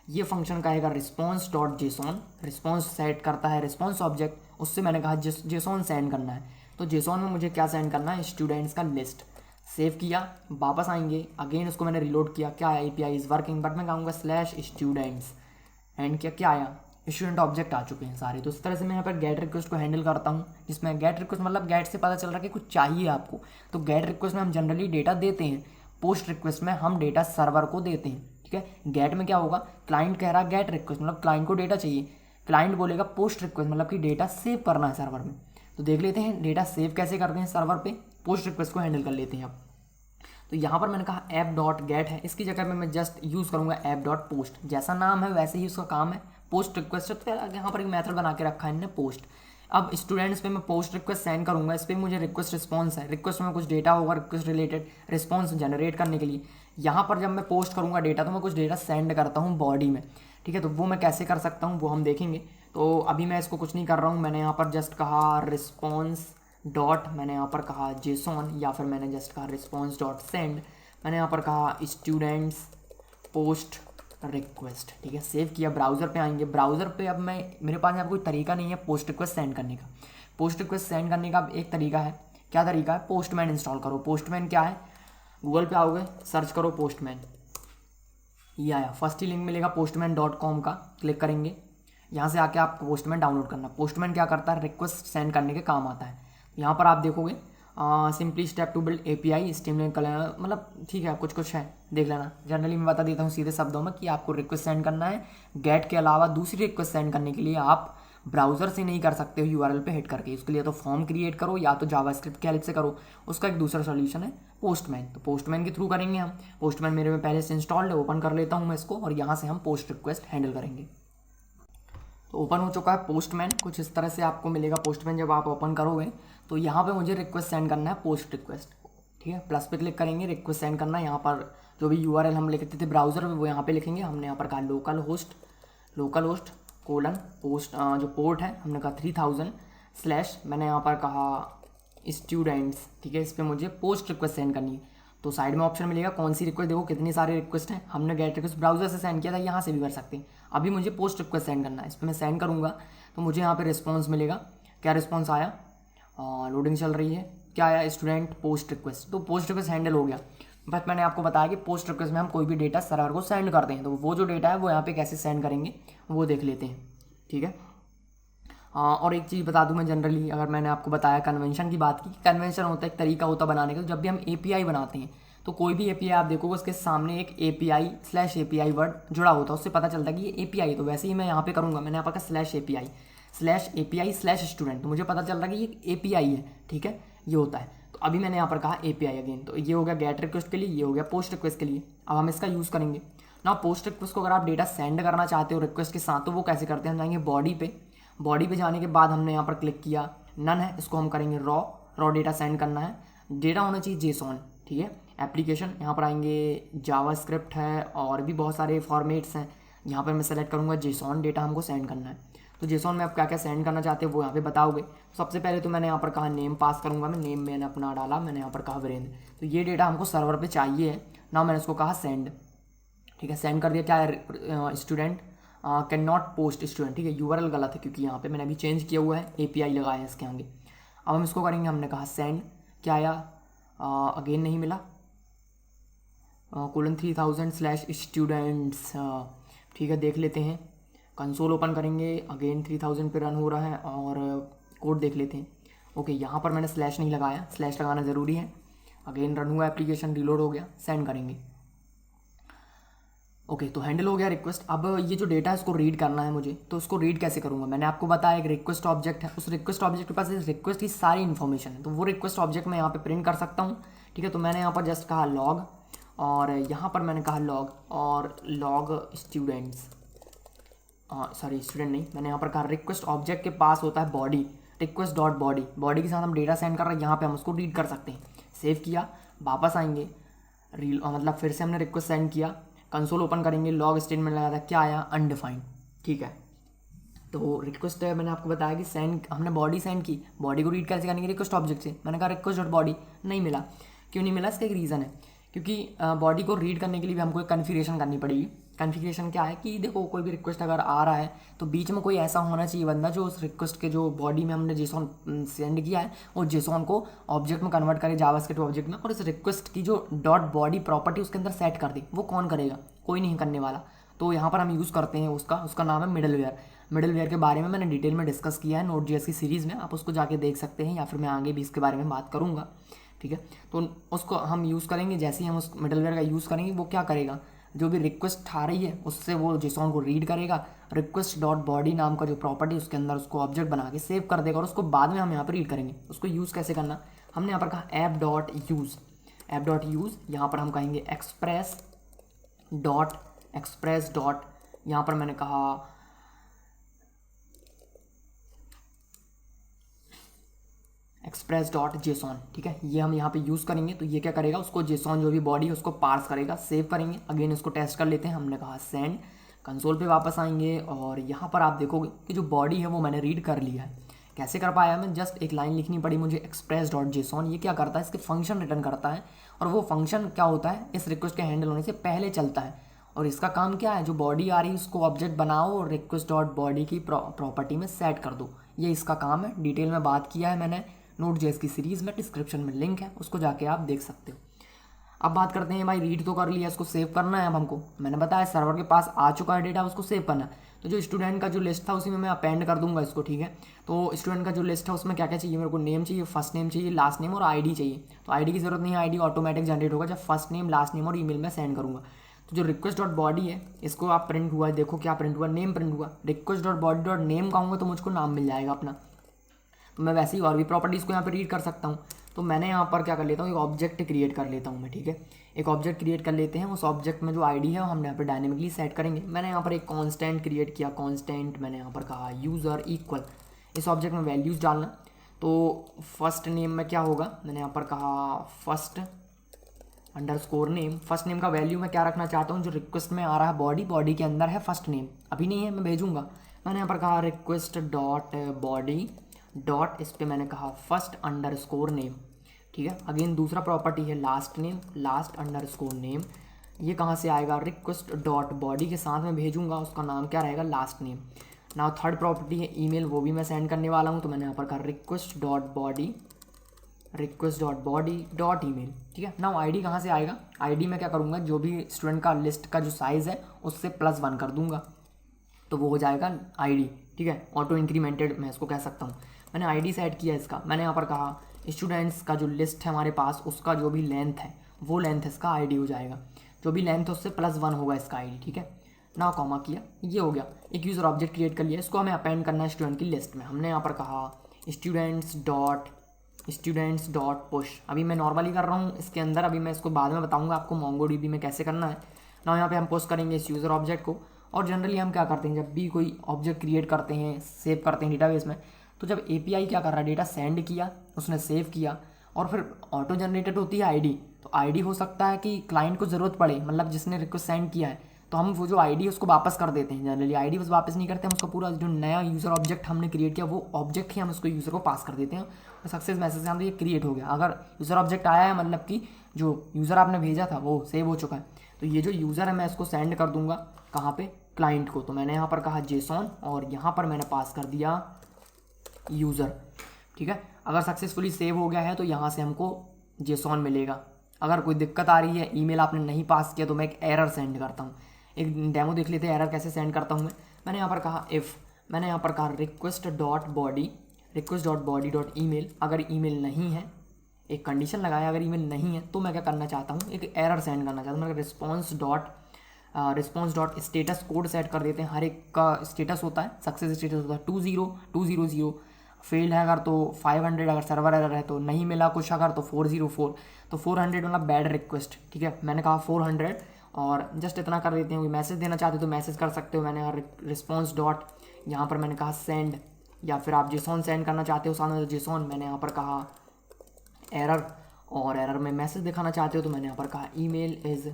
ये फंक्शन कहेगा response.json, रिस्पॉन्स सेट करता है रिस्पॉन्स ऑब्जेक्ट, उससे मैंने कहा जेसॉन सेंड करना है। तो जेसॉन में मुझे क्या सेंड करना है, स्टूडेंट्स का लिस्ट। सेव किया, वापस आएंगे, अगेन उसको मैंने रिलोड किया, क्या आया, API इज़ वर्किंग, बट मैं कहूँगा /स्टूडेंट्स एंड क्या आया, स्टूडेंट ऑब्जेक्ट आ चुके हैं सारे। तो इस तरह से मैं यहाँ पर गेट रिक्वेस्ट को हैंडल करता हूँ, जिसमें गेट रिक्वेस्ट मतलब गेट से पता चल रहा है कि कुछ चाहिए आपको। तो गेट रिक्वेस्ट में हम जनरली डेटा देते हैं, पोस्ट रिक्वेस्ट में हम डेटा सर्वर को देते हैं, ठीक है। गेट में क्या होगा, क्लाइंट कह रहा है गेट रिक्वेस्ट मतलब क्लाइंट को डेटा चाहिए, क्लाइंट बोलेगा पोस्ट रिक्वेस्ट मतलब कि डेटा सेव करना है सर्वर में। तो देख लेते हैं डेटा सेव कैसे करते हैं सर्वर पे, पोस्ट रिक्वेस्ट को हैंडल कर लेते हैं अब। तो यहाँ पर मैंने कहा app.get है, इसकी जगह पे मैं जस्ट यूज़ करूँगा app.post, जैसा नाम है वैसे ही उसका काम है, पोस्ट रिक्वेस्ट। तो यहाँ पर एक मेथड बना के रखा है इन्होंने पोस्ट। अब स्टूडेंट्स पे मैं पोस्ट रिक्वेस्ट सेंड करूँगा, इस पर मुझे रिक्वेस्ट रिस्पॉन्स है, रिक्वेस्ट में कुछ डेटा होगा रिक्वेस्ट रिलेटेड रिस्पॉन्स जनरेट करने के लिए। यहाँ पर जब मैं पोस्ट करूँगा डेटा तो मैं कुछ डेटा सेंड करता हूँ बॉडी में, ठीक है। तो वो मैं कैसे कर सकता हूँ वो हम देखेंगे। तो अभी मैं इसको कुछ नहीं कर रहा हूँ, मैंने यहाँ पर जस्ट कहा रिस्पॉन्स डॉट, मैंने यहाँ पर कहा जेसॉन, या फिर मैंने जस्ट कहा रिस्पॉन्स डॉट सेंड, मैंने यहाँ पर कहा स्टूडेंट्स पोस्ट रिक्वेस्ट, ठीक है। सेव किया, ब्राउज़र पे आएंगे, ब्राउज़र पे अब मैं मेरे पास यहाँ कोई तरीका नहीं है पोस्ट रिक्वेस्ट सेंड करने का। पोस्ट रिक्वेस्ट सेंड करने का एक तरीका है, क्या तरीका है, पोस्टमैन इंस्टॉल करो। पोस्टमैन क्या है, गूगल पे आओगे सर्च करो पोस्टमैन, ये आया, फर्स्ट ही लिंक मिलेगा postman.com का, क्लिक करेंगे, यहाँ से आके आप पोस्टमैन डाउनलोड करना। पोस्टमैन क्या करता है, रिक्वेस्ट सेंड करने के काम आता है। यहाँ पर आप देखोगे simply step to build API streamline colour, मतलब ठीक है कुछ कुछ है, देख लेना। जनरली मैं बता देता हूँ सीधे शब्दों में कि आपको रिक्वेस्ट सेंड करना है, गेट के अलावा दूसरी रिक्वेस्ट सेंड करने के लिए आप ब्राउज़र से नहीं कर सकते हो URL पे हिट करके, उसके लिए तो फॉर्म क्रिएट करो या तो जावास्क्रिप्ट की हेल्प से करो। उसका एक दूसरा सोल्यूशन है पोस्टमैन, तो पोस्टमैन के थ्रू करेंगे हम। पोस्टमैन मेरे में पहले से इंस्टॉल्ड है, ओपन कर लेता हूँ मैं इसको, और यहाँ से हम पोस्ट रिक्वेस्ट हैंडल करेंगे। तो ओपन हो चुका है पोस्टमैन, कुछ इस तरह से आपको मिलेगा पोस्टमैन जब आप ओपन करोगे। तो यहाँ पे मुझे रिक्वेस्ट सेंड करना है पोस्ट रिक्वेस्ट, ठीक है। प्लस पे क्लिक करेंगे, रिक्वेस्ट सेंड करना है। यहाँ पर जो भी URL हम लिखते थे ब्राउज़र में वो यहाँ पे लिखेंगे। हमने यहाँ पर कहा लोकल होस्ट कोलन पोस्ट, जो पोर्ट है हमने कहा 3000 / मैंने यहाँ पर कहा स्टूडेंट्स, ठीक है। इस पर मुझे पोस्ट रिक्वेस्ट सेंड करनी है। तो साइड में ऑप्शन मिलेगा कौन सी रिक्वेस्ट, देखो कितनी सारी रिक्वेस्ट हैं। हमने गेट रिक्वेस्ट ब्राउज़र से सेंड किया था, यहाँ से भी कर सकते हैं। अभी मुझे पोस्ट रिक्वेस्ट सेंड करना है, इस पर मैं सेंड करूँगा तो मुझे यहाँ पे रिस्पॉन्स मिलेगा। क्या रिस्पॉन्स आया, लोडिंग चल रही है, क्या आया, स्टूडेंट पोस्ट रिक्वेस्ट। तो पोस्ट रिक्वेस्ट हैंडल हो गया। बट मैंने आपको बताया कि पोस्ट रिक्वेस्ट में हम कोई भी डेटा सर्वर को सेंड करते हैं, तो वो जो डेटा है वो यहाँ पे कैसे सेंड करेंगे वो देख लेते हैं, ठीक है। और एक चीज़ बता दूं मैं, जनरली अगर मैंने आपको बताया कन्वेंशन की बात की, कन्वेंशन होता है एक तरीका होता है बनाने का। तो जब भी हम API बनाते हैं तो कोई भी API आप देखोगे उसके सामने एक API/API वर्ड जुड़ा होता है, उससे पता चलता है कि ये API। तो वैसे ही मैं यहाँ पे करूँगा, मैंने यहाँ पर कहा /API/API/स्टूडेंट, तो मुझे पता चल रहा है कि ये API है, ठीक है, ये होता है। तो अभी मैंने यहाँ पर कहा API अगेन, तो ये हो गया गेट रिक्वेस्ट के लिए, ये हो गया पोस्ट रिक्वेस्ट के लिए। अब हम इसका यूज़ करेंगे ना। पोस्ट रिक्वेस्ट को अगर आप डेटा सेंड करना चाहते हो रिक्वेस्ट के साथ, तो वो कैसे करते हैं, हम जाएंगे बॉडी पे जाने के बाद हमने यहाँ पर क्लिक किया, नन है, इसको हम करेंगे रॉ डेटा सेंड करना है, डेटा होना चाहिए जेसॉन, ठीक है। एप्लीकेशन यहाँ पर आएंगे, जावास्क्रिप्ट है और भी बहुत सारे फॉर्मेट्स हैं। यहाँ पर मैं सेलेक्ट करूँगा जेसॉन डेटा हमको सेंड करना है। तो जेसॉन में आप क्या क्या सेंड करना चाहते हो वो यहाँ पे बताओगे। सबसे पहले तो मैंने यहाँ पर कहा नेम पास करूँगा, मैं नेम मैंने अपना डाला, मैंने यहाँ पर कहा वीरेंद्र। तो ये डेटा हमको सर्वर पे चाहिए है ना, मैंने उसको कहा सेंड, ठीक है। सेंड कर दिया, क्या है, student can not post student, ठीक है, यूआरएल गलत है क्योंकि यहाँ पे मैंने अभी चेंज किया हुआ है, एपीआई लगाया है इसके आगे। अब हम इसको करेंगे, हमने कहा सेंड, क्या आया, अगेन नहीं मिला, :3000/students, ठीक है, देख लेते हैं, कंसोल ओपन करेंगे, अगेन 3000 पे रन हो रहा है और कोड देख लेते हैं। ओके, यहाँ पर मैंने स्लैश नहीं लगाया, स्लैश लगाना ज़रूरी है। अगेन रन हुआ, एप्लीकेशन रीलोड हो गया, सेंड करेंगे। ओके, तो हैंडल हो गया रिक्वेस्ट। अब ये जो डेटा है इसको रीड करना है मुझे, तो उसको रीड कैसे करूँगा? मैंने आपको बताया एक रिक्वेस्ट ऑब्जेक्ट है, उस रिक्वेस्ट ऑब्जेक्ट के पास इस रिक्वेस्ट की सारी इन्फॉर्मेशन है, तो वो रिक्वेस्ट ऑब्जेक्ट मैं यहाँ पे प्रिंट कर सकता हूँ, ठीक है। तो मैंने यहाँ पर जस्ट कहा लॉग, और यहाँ पर मैंने कहा लॉग, और लॉग स्टूडेंट्स, सॉरी स्टूडेंट नहीं, मैंने यहाँ पर कहा रिक्वेस्ट ऑब्जेक्ट के पास होता है body, request dot body, body के साथ हम डेटा सेंड कर रहे हैं, यहाँ पे हम उसको रीड कर सकते हैं। सेव किया, वापस आएंगे, मतलब फिर से हमने रिक्वेस्ट सेंड किया, कंसोल ओपन करेंगे, लॉग स्टेटमेंट लगाया था, क्या आया, अनडिफाइंड, ठीक है। तो रिक्वेस्ट है, मैंने आपको बताया कि सेंड, हमने बॉडी सेंड की, बॉडी को रीड कैसे करेंगे, रिक्वेस्ट ऑब्जेक्ट से, मैंने कहा रिक्वेस्ट डॉट बॉडी, नहीं मिला। क्यों नहीं मिला, इसका एक रीज़न है, क्योंकि बॉडी को रीड करने के लिए भी हमको एक कन्फिगरेशन करनी पड़ेगी। कन्फिगरेशन क्या है कि देखो, कोई भी रिक्वेस्ट अगर आ रहा है तो बीच में कोई ऐसा होना चाहिए बंदा जो उस रिक्वेस्ट के जो बॉडी में हमने जेसॉन सेंड किया है वो जेसॉन को ऑब्जेक्ट में कन्वर्ट करे, जावास्क्रिप्ट ऑब्जेक्ट में, और इस रिक्वेस्ट की जो डॉट बॉडी प्रॉपर्टी उसके अंदर सेट कर दे। वो कौन करेगा? कोई नहीं करने वाला। तो यहाँ पर हम यूज़ करते हैं उसका नाम है मिडलवेयर। मिडलवेयर के बारे में मैंने डिटेल में डिस्कस किया है Node.js की सीरीज़ में, आप उसको जाके देख सकते हैं, या फिर मैं आगे भी इसके बारे में बात करूँगा, ठीक है। तो उसको हम यूज़ करेंगे, जैसे ही हम उस मिडलवेयर का यूज़ करेंगे, वो क्या करेगा, जो भी रिक्वेस्ट आ रही है उससे वो जेसॉन को रीड करेगा, रिक्वेस्ट डॉट बॉडी नाम का जो प्रॉपर्टी उसके अंदर उसको ऑब्जेक्ट बना के सेव कर देगा, और उसको बाद में हम यहाँ पर रीड करेंगे। उसको यूज़ कैसे करना, हमने यहाँ पर कहा app dot use, app dot use, यहाँ पर हम कहेंगे एक्सप्रेस डॉट, यहाँ पर मैंने कहा एक्सप्रेस डॉट जेसॉन, ठीक है, ये हम यहाँ पे यूज़ करेंगे। तो ये क्या करेगा, उसको जेसॉन जो भी बॉडी है उसको पार्स करेगा, सेव करेंगे, अगेन इसको टेस्ट कर लेते हैं। हमने कहा सेंड, कंसोल पे वापस आएंगे, और यहाँ पर आप देखोगे कि जो बॉडी है वो मैंने रीड कर लिया है। कैसे कर पाया मैं, जस्ट एक लाइन लिखनी पड़ी मुझे, एक्सप्रेस डॉट जेसॉन। ये क्या करता है, इसके फंक्शन रिटर्न करता है, और वो फंक्शन क्या होता है, इस रिक्वेस्ट के हैंडल होने से पहले चलता है, और इसका काम क्या है, जो बॉडी आ रही है उसको ऑब्जेक्ट बनाओ और रिक्वेस्ट डॉट बॉडी की प्रॉपर्टी में सेट कर दो। ये इसका काम है, डिटेल में बात किया है मैंने Node.js की सीरीज़ में, डिस्क्रिप्शन में लिंक है, उसको जाके आप देख सकते हो। अब बात करते हैं, भाई रीड तो कर लिया, इसको सेव करना है। अब हमको मैंने बताया सर्वर के पास आ चुका है डेटा, उसको सेव करना है। तो जो स्टूडेंट का जो लिस्ट था उसी में मैं अपेंड कर दूंगा इसको, ठीक है। तो स्टूडेंट का जो लिस्ट है उसमें क्या क्या चाहिए, मेरे को नेम चाहिए, फर्स्ट नेम चाहिए, लास्ट नेम और आईडी चाहिए। तो आईडी की जरूरत नहीं है, आईडी ऑटोमेटिक जनरेट होगा जब फर्स्ट नेम, लास्ट नेम और ईमेल में सेंड करूँगा। तो जो रिक्वेस्ट डॉट बॉडी है इसको आप प्रिंट हुआ है, देखो क्या प्रिंट हुआ, नेम प्रिंट हुआ। Request dot body dot name कहूँगा तो मुझको नाम मिल जाएगा अपना। तो मैं वैसे ही और भी प्रॉपर्टीज़ को यहाँ पे रीड कर सकता हूँ। तो मैंने यहाँ पर क्या कर लेता हूँ, एक ऑब्जेक्ट क्रिएट कर लेता हूँ मैं, ठीक है। एक ऑब्जेक्ट क्रिएट कर लेते हैं, उस ऑब्जेक्ट में जो आईडी है हम यहाँ पे डायनेमिकली सेट करेंगे। मैंने यहाँ पर एक कांस्टेंट क्रिएट किया, कांस्टेंट मैंने यहाँ पर कहा यूज़र इक्वल, इस ऑब्जेक्ट में वैल्यूज़ डालना। तो फर्स्ट नेम में क्या होगा, मैंने यहाँ पर कहा first underscore name. First name का वैल्यू मैं क्या रखना चाहता हूँ, जो रिक्वेस्ट में आ रहा है बॉडी के अंदर है फर्स्ट नेम, अभी नहीं है, मैं भेजूँगा। मैंने यहाँ पर कहा रिक्वेस्ट डॉट बॉडी डॉट, इस पर मैंने कहा फर्स्ट अंडरस्कोर नेम, ठीक है। अगेन दूसरा प्रॉपर्टी है last name, last underscore name. ये कहाँ से आएगा, रिक्वेस्ट डॉट बॉडी के साथ में भेजूंगा, उसका नाम क्या रहेगा, last name. Now third property है ईमेल, वो भी मैं सेंड करने वाला हूँ। तो मैंने यहाँ पर कहा request dot body dot email, ठीक है। नाउ आईडी कहाँ से आएगा, आईडी में क्या करूँगा, जो भी स्टूडेंट का लिस्ट का जो साइज़ है उससे +1 कर दूंगा, तो वो हो जाएगा आईडी, ठीक है। ऑटो इंक्रीमेंटेड मैं इसको कह सकता हूँ। मैंने आईडी सेट किया इसका। मैंने यहाँ पर कहा स्टूडेंट्स का जो लिस्ट है हमारे पास, उसका जो भी लेंथ है वो लेंथ इसका आईडी हो जाएगा, जो भी लेंथ है उससे +1 होगा इसका आईडी, ठीक है ना। कॉमा किया, ये हो गया। एक यूज़र ऑब्जेक्ट क्रिएट कर लिया, इसको हमें अपेंड करना है स्टूडेंट की लिस्ट में। हमने यहाँ पर कहा स्टूडेंट्स डॉट पुश। अभी मैं नॉर्मली कर रहा हूँ इसके अंदर, अभी मैं इसको बाद में बताऊँगा आपको MongoDB में कैसे करना है ना। यहाँ पे हम पोस्ट करेंगे इस यूज़र ऑब्जेक्ट को। और जनरली हम क्या करते हैं, जब भी कोई ऑब्जेक्ट क्रिएट करते हैं, सेव करते हैं डेटाबेस में, तो जब API क्या कर रहा है, डेटा सेंड किया, उसने सेव किया, और फिर ऑटो जनरेटेड होती है आईडी। तो आईडी हो सकता है कि क्लाइंट को ज़रूरत पड़े, मतलब जिसने रिक्वेस्ट सेंड किया है, तो हम वो जो आईडी है उसको वापस कर देते हैं। जनरली आईडी बस वापस नहीं करते हम, उसका पूरा जो नया यूज़र ऑब्जेक्ट हमने क्रिएट किया वो ऑब्जेक्ट ही हम उसको यूज़र को पास कर देते हैं, और सक्सेस मैसेज से हम ये क्रिएट हो गया। अगर यूज़र ऑब्जेक्ट आया है, मतलब कि जो यूज़र आपने भेजा था वो सेव हो चुका है। तो ये जो यूज़र है मैं इसको सेंड कर दूंगा कहाँ पे, क्लाइंट को, तो मैंने यहाँ पर कहा जेसॉन और यहाँ पर मैंने पास कर दिया यूज़र। ठीक है, अगर सक्सेसफुली सेव हो गया है तो यहाँ से हमको जेसॉन मिलेगा। अगर कोई दिक्कत आ रही है, ईमेल आपने नहीं पास किया, तो मैं एक एरर सेंड करता हूँ। एक डेमो देख लेते हैं एरर कैसे सेंड करता हूँ मैंने यहाँ पर कहा इफ़, मैंने यहाँ पर कहा request.body.email, अगर ईमेल नहीं है, एक कंडीशन लगाया, अगर ईमेल नहीं है तो मैं क्या करना चाहता हूँ, एक एरर सेंड करना चाहता हूँ। मैं response dot status code set कर देते हैं। हर एक का स्टेटस होता है, सक्सेस स्टेटस होता है 200, फेल्ड है अगर तो 500, अगर सर्वर एरर है तो नहीं मिला कुछ अगर तो 404, तो 400 मतलब बैड रिक्वेस्ट। ठीक है, मैंने कहा 400 और जस्ट इतना कर देते हैं। कोई मैसेज देना चाहते हो तो मैसेज कर सकते हो। मैंने रिस्पॉन्स डॉट यहाँ पर मैंने कहा सेंड, या फिर आप जेसॉन सेंड करना चाहते हो साथ में जेसॉन, मैंने यहाँ पर कहा एरर, और एरर में मैसेज दिखाना चाहते हो तो मैंने यहाँ पर कहा ईमेल इज़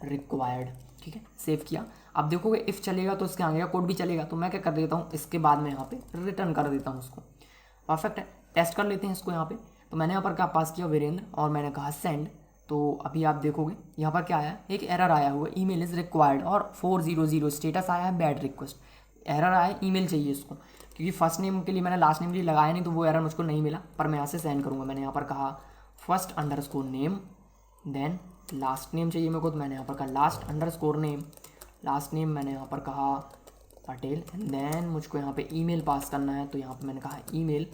रिक्वायर्ड। ठीक है, सेव किया। अब देखोगे इफ़ चलेगा तो इसके आगे का कोड भी चलेगा, तो मैं क्या कर देता हूँ, इसके बाद में यहाँ पे रिटर्न कर देता हूँ उसको। परफेक्ट है, टेस्ट कर लेते हैं इसको यहाँ पे। तो मैंने यहाँ पर क्या पास किया वीरेंद्र, और मैंने कहा सेंड। तो अभी आप देखोगे यहाँ पर क्या आया, एक एरर आया हुआ ईमेल इज़ रिक्वायर्ड और 400 स्टेटस आया है बैड रिक्वेस्ट। एरर आया, ईमेल चाहिए इसको, क्योंकि फर्स्ट नेम के लिए मैंने लास्ट नेम के लिए लगाया नहीं तो वो एरर मुझको नहीं मिला, पर मैं यहाँ से सेंड करूँगा। मैंने यहाँ पर कहा first_name, देन लास्ट नेम चाहिए मेरे को, तो मैंने यहाँ पर कहा last_name, लास्ट नेम मैंने यहाँ पर कहा पटेल, एंड देन मुझको यहाँ पे ईमेल पास करना है, तो यहाँ पे मैंने कहा ईमेल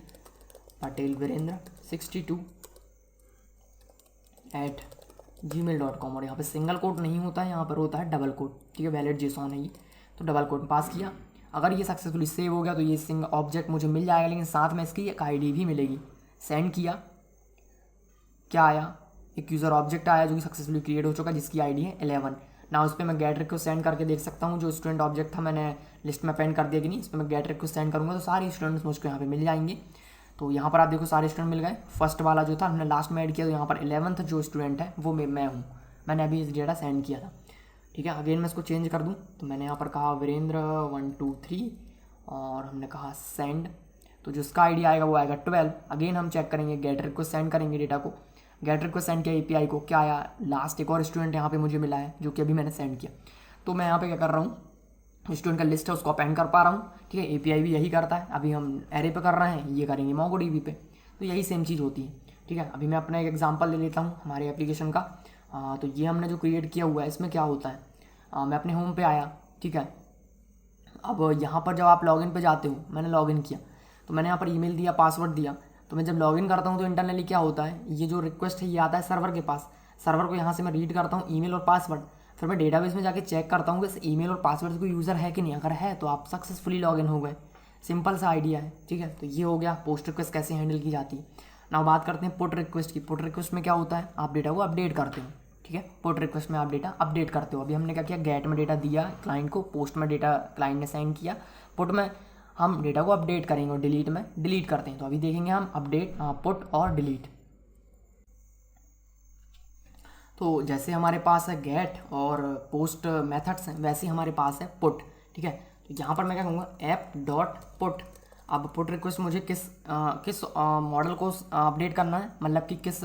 पटेल वीरेंद्र 62@gmail.com, और यहाँ पे सिंगल कोट नहीं होता है, यहाँ पर होता है डबल कोट। ठीक है, वैलिड जेसॉन है ये, तो डबल कोट पास किया। अगर ये सक्सेसफुली सेव हो गया तो ये सिंगल ऑब्जेक्ट मुझे मिल जाएगा, लेकिन साथ में इसकी एक आईडी भी मिलेगी। सेंड किया, क्या आया, एक यूज़र ऑब्जेक्ट आया जो कि सक्सेसफुली क्रिएट हो चुका है, जिसकी आईडी है 11। ना उस पर मैं गेट रिक्वेस्ट सेंड करके देख सकता हूँ, जो स्टूडेंट ऑब्जेक्ट था मैंने लिस्ट में पेंड कर दिया कि नहीं, इस पर मैं गेट रिक्वेस्ट सेंड करूँगा तो सारे स्टूडेंट्स मुझको यहाँ पे मिल जाएंगे। तो यहाँ पर आप देखो सारे स्टूडेंट मिल गए। फर्स्ट वाला जो था हमने लास्ट में ऐड किया, तो यहाँ पर 11th जो स्टूडेंट है वो मैं हूँ, मैंने अभी इस डेटा सेंड किया था। ठीक है, अगेन मैं इसको चेंज कर दूँ, तो मैंने यहाँ पर कहा वीरेंद्र 123 और हमने कहा सेंड, तो जिसका आईडी आएगा वो आएगा 12। अगेन हम चेक करेंगे, गेट रिक्वेस्ट सेंड करेंगे डेटा को, गेट रिक्वेस्ट सेंड किया एपीआई को, क्या आया, लास्ट एक और स्टूडेंट यहाँ पे मुझे मिला है जो कि अभी मैंने सेंड किया। तो मैं यहाँ पे क्या कर रहा हूँ, स्टूडेंट का लिस्ट है उसको अपेंड कर पा रहा हूँ। ठीक है, एपीआई भी यही करता है। अभी हम एरे पे कर रहे हैं, ये करेंगे मोंगोडीबी पे, तो यही सेम चीज़ होती है। ठीक है, अभी मैं अपना एक एग्जांपल ले लेता हूँ हमारे एप्लीकेशन का। तो ये हमने जो क्रिएट किया हुआ है इसमें क्या होता है, मैं अपने होम पे आया। ठीक है, अब यहाँ पर जब आप लॉगिन पे जाते हो, मैंने लॉगिन किया तो मैंने यहाँ पर ईमेल दिया, पासवर्ड दिया, तो मैं जब लॉगिन करता हूँ तो इंटरनली क्या होता है, ये जो रिक्वेस्ट है ये आता है सर्वर के पास। सर्वर को यहाँ से मैं रीड करता हूँ ईमेल और पासवर्ड, फिर मैं डेटाबेस में जाके चेक करता हूँ कि इस ईमेल और पासवर्ड कोई यूज़र है कि नहीं। अगर है तो आप सक्सेसफुली लॉगिन हो गए। सिंपल सा आइडिया है। ठीक है, तो ये हो गया पोस्ट रिक्वेस्ट कैसे हैंडल की जाती है। ना बात करते हैं पुट रिक्वेस्ट की। पुट रिक्वेस्ट में क्या होता है, आप डेटा को अपडेट करते हो। ठीक है, पुट रिक्वेस्ट में आप डेटा अपडेट करते हो। अभी हमने क्या किया, गेट में डेटा दिया क्लाइंट को, पोस्ट में डेटा क्लाइंट ने सेंड किया, पुट में हम डेटा को अपडेट करेंगे और डिलीट में डिलीट करते हैं। तो अभी देखेंगे हम अपडेट, पुट और डिलीट। तो जैसे हमारे पास है गेट और पोस्ट मेथड्स हैं, वैसे हमारे पास है पुट। ठीक है, तो यहाँ पर मैं क्या कहूँगा, ऐप डॉट पुट। अब पुट रिक्वेस्ट मुझे किस मॉडल को अपडेट करना है, मतलब कि किस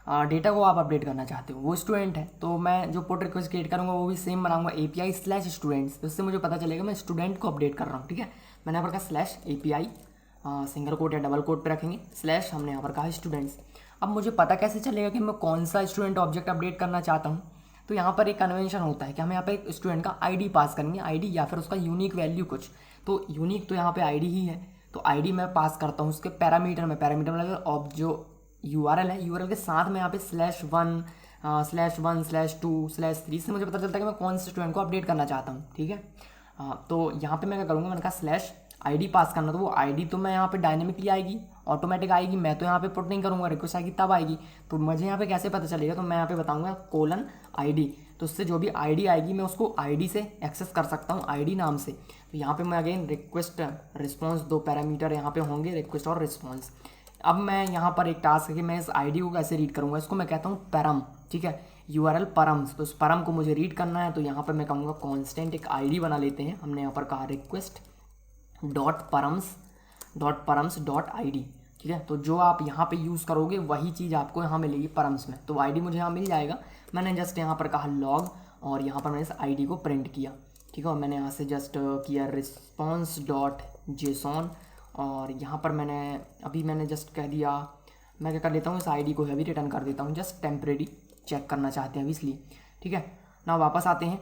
डेटा को आप अपडेट करना चाहते हो, वो स्टूडेंट है। तो मैं जो पुट रिक्वेस्ट क्रिएट करूँगा वो भी सेम बनाऊंगा API/students, तो इससे मुझे पता चलेगा मैं स्टूडेंट को अपडेट कर रहा हूँ। ठीक है, मैंने यहाँ पर कहा /API, सिंगल कोट या डबल कोट पे रखेंगे, स्लैश हमने यहाँ पर कहा स्टूडेंट्स। अब मुझे पता कैसे चलेगा कि मैं कौन सा स्टूडेंट ऑब्जेक्ट अपडेट करना चाहता हूँ। तो यहाँ पर एक कन्वेंशन होता है कि हम यहाँ पे एक स्टूडेंट का आईडी पास करेंगे, आईडी या फिर उसका यूनिक वैल्यू कुछ। तो यूनिक तो यहाँ पे आईडी ही है, तो आईडी मैं पास करता हूँ उसके पैरामीटर में। पैरामीटर मतलब जो URL है, URL के साथ में यहाँ पे /1/1/2/3 से मुझे पता चलता है कि मैं कौन से स्टूडेंट को अपडेट करना चाहता हूँ। ठीक है, तो यहाँ पे मैं क्या करूँगा, मैंने कहा /ID पास करना, तो वो आईडी तो मैं यहाँ पे डायनेमिकली आएगी, ऑटोमेटिक आएगी, मैं तो यहाँ पे पुट नहीं करूँगा, रिक्वेस्ट आएगी तब आएगी। तो मुझे यहाँ पे कैसे पता चलेगा, तो मैं यहाँ पे बताऊँगा :ID, तो उससे जो भी आईडी आएगी मैं उसको आईडी से एक्सेस कर सकता हूँ, आईडी नाम से। तो यहाँ पे मैं अगेन रिक्वेस्ट रिस्पॉन्स, दो पैरामीटर यहाँ पे होंगे, रिक्वेस्ट और रिस्पॉन्स। अब मैं यहाँ पर एक टास्क है कि मैं इस आईडी को कैसे रीड करूँगा, इसको मैं कहता हूँ परम। ठीक है, URL परम्स, तो इस परम को मुझे रीड करना है। तो यहाँ पर मैं कहूँगा कॉन्स्टेंट एक आईडी बना लेते हैं। हमने यहाँ पर कहा रिक्वेस्ट .params.id। ठीक है, तो जो आप यहाँ पे यूज़ करोगे वही चीज़ आपको यहाँ मिलेगी परम्स में। तो आईडी मुझे यहाँ मिल जाएगा। मैंने जस्ट यहाँ पर कहा लॉग और यहाँ पर मैंने इस आईडी को प्रिंट किया। ठीक है। और मैंने यहाँ से जस्ट किया रिस्पॉन्स डॉट जेसॉन, और यहाँ पर मैंने जस्ट कह दिया, मैं क्या कर लेता हूँ, इस आईडी को अभी रिटर्न कर देता हूँ, जस्ट टेम्परेरी चेक करना चाहते हैं अभी इसलिए। ठीक है ना, वापस आते हैं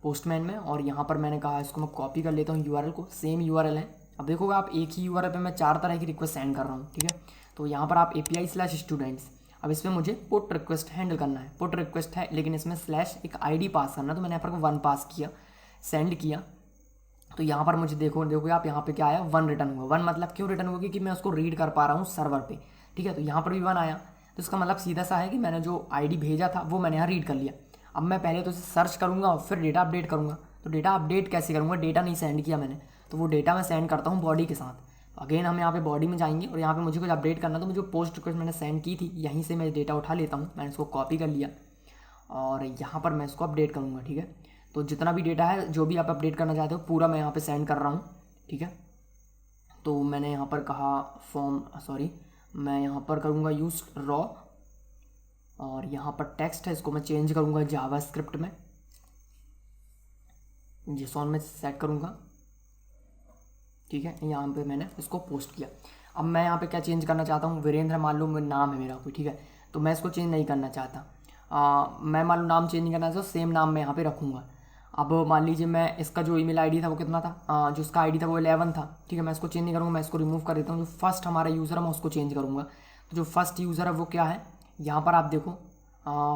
पोस्टमैन में, और यहाँ पर मैंने कहा इसको मैं कॉपी कर लेता हूँ यूआरएल को, सेम यूआरएल है। अब देखोगे आप एक ही यूआरएल पे मैं 4 तरह की रिक्वेस्ट सेंड कर रहा हूँ। ठीक है, तो यहाँ पर आप API/students, अब इसमें मुझे पुट रिक्वेस्ट हैंडल करना है, पुट रिक्वेस्ट है लेकिन इसमें स्लैश एक आईडी पास करना, तो मैंने यहाँ पर 1 पास किया, सेंड किया। तो यहाँ पर मुझे देखोगे आप यहाँ पे क्या आया, 1 रिटर्न हुआ। 1 मतलब क्यों रिटर्न हुआ, क्योंकि मैं उसको रीड कर पा रहा हूँ सर्वर पे। ठीक है, तो यहाँ पर भी 1 आया, तो इसका मतलब सीधा सा है कि मैंने जो आईडी भेजा था वो मैंने यहाँ रीड कर लिया। अब मैं पहले तो इसे सर्च करूँगा और फिर डेटा अपडेट करूँगा। तो डेटा अपडेट कैसे करूँगा, डेटा नहीं सेंड किया मैंने, तो वो डेटा मैं सेंड करता हूँ बॉडी के साथ। अगेन हम यहाँ पे बॉडी में जाएंगे और यहाँ पे मुझे कुछ अपडेट करना, तो मुझे पोस्ट रिक्वेस्ट मैंने सेंड की थी, यहीं से मैं डेटा उठा लेता हूँ। मैंने इसको कॉपी कर लिया और यहाँ पर मैं इसको अपडेट करूँगा। ठीक है, तो जितना भी डेटा है, जो भी आप अपडेट करना चाहते हो, पूरा मैं यहाँ पे सेंड कर रहा हूँ। ठीक है, तो मैंने यहाँ पर कहा मैं यहाँ पर करूँगा यूज रॉ, और यहाँ पर टेक्स्ट है, इसको मैं चेंज करूँगा जावास्क्रिप्ट में, जेसॉन में सेट करूँगा। ठीक है, यहाँ पे मैंने इसको पोस्ट किया। अब मैं यहाँ पे क्या चेंज करना चाहता हूँ, वीरेंद्र मान लो नाम है मेरा कोई। ठीक है, तो मैं इसको चेंज नहीं करना चाहता, मैं मान लो नाम चेंज नहीं करना चाहता, सेम नाम मैं यहाँ पे रखूँगा। अब मान लीजिए मैं इसका जो ईमेल आईडी था वो कितना था, जो उसका आईडी था वो 11 था। ठीक है, मैं इसको चेंज नहीं करूँगा, मैं इसको रिमूव कर देता हूँ। जो फर्स्ट हमारा यूज़र है मैं उसको चेंज करूँगा। तो जो फर्स्ट यूज़र है वो क्या है, यहाँ पर आप देखो,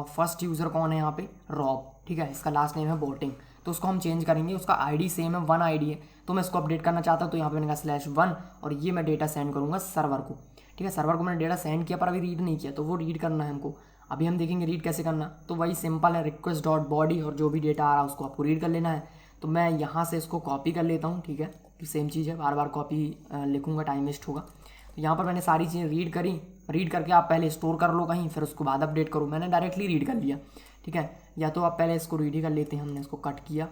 फर्स्ट यूज़र कौन है यहाँ पे, रॉब। ठीक है, इसका लास्ट नेम है बोटिंग, तो उसको हम चेंज करेंगे। उसका आईडी सेम है, 1 आईडी है, तो मैं इसको अपडेट करना चाहता हूँ। तो यहाँ पे मैंने कहा /1, और ये मैं डेटा सेंड करूँगा सर्वर को। ठीक है, सर्वर को मैंने डेटा सेंड किया पर अभी रीड नहीं किया, तो वो रीड करना है हमको। अभी हम देखेंगे रीड कैसे करना, तो वही सिंपल है, रिक्वेस्ट डॉट बॉडी, और जो भी डेटा आ रहा है उसको आपको रीड कर लेना है। तो मैं यहाँ से इसको कॉपी कर लेता हूँ। ठीक है, सेम चीज़ है, बार बार कॉपी लिखूँगा, टाइम वेस्ट होगा। तो यहाँ पर मैंने सारी चीज़ें रीड करी, रीड करके आप पहले स्टोर कर लो कहीं, फिर उसको बाद अपडेट करो। मैंने डायरेक्टली रीड कर लिया। ठीक है, या तो आप पहले इसको रीड ही कर लेते हैं। हमने इसको कट किया,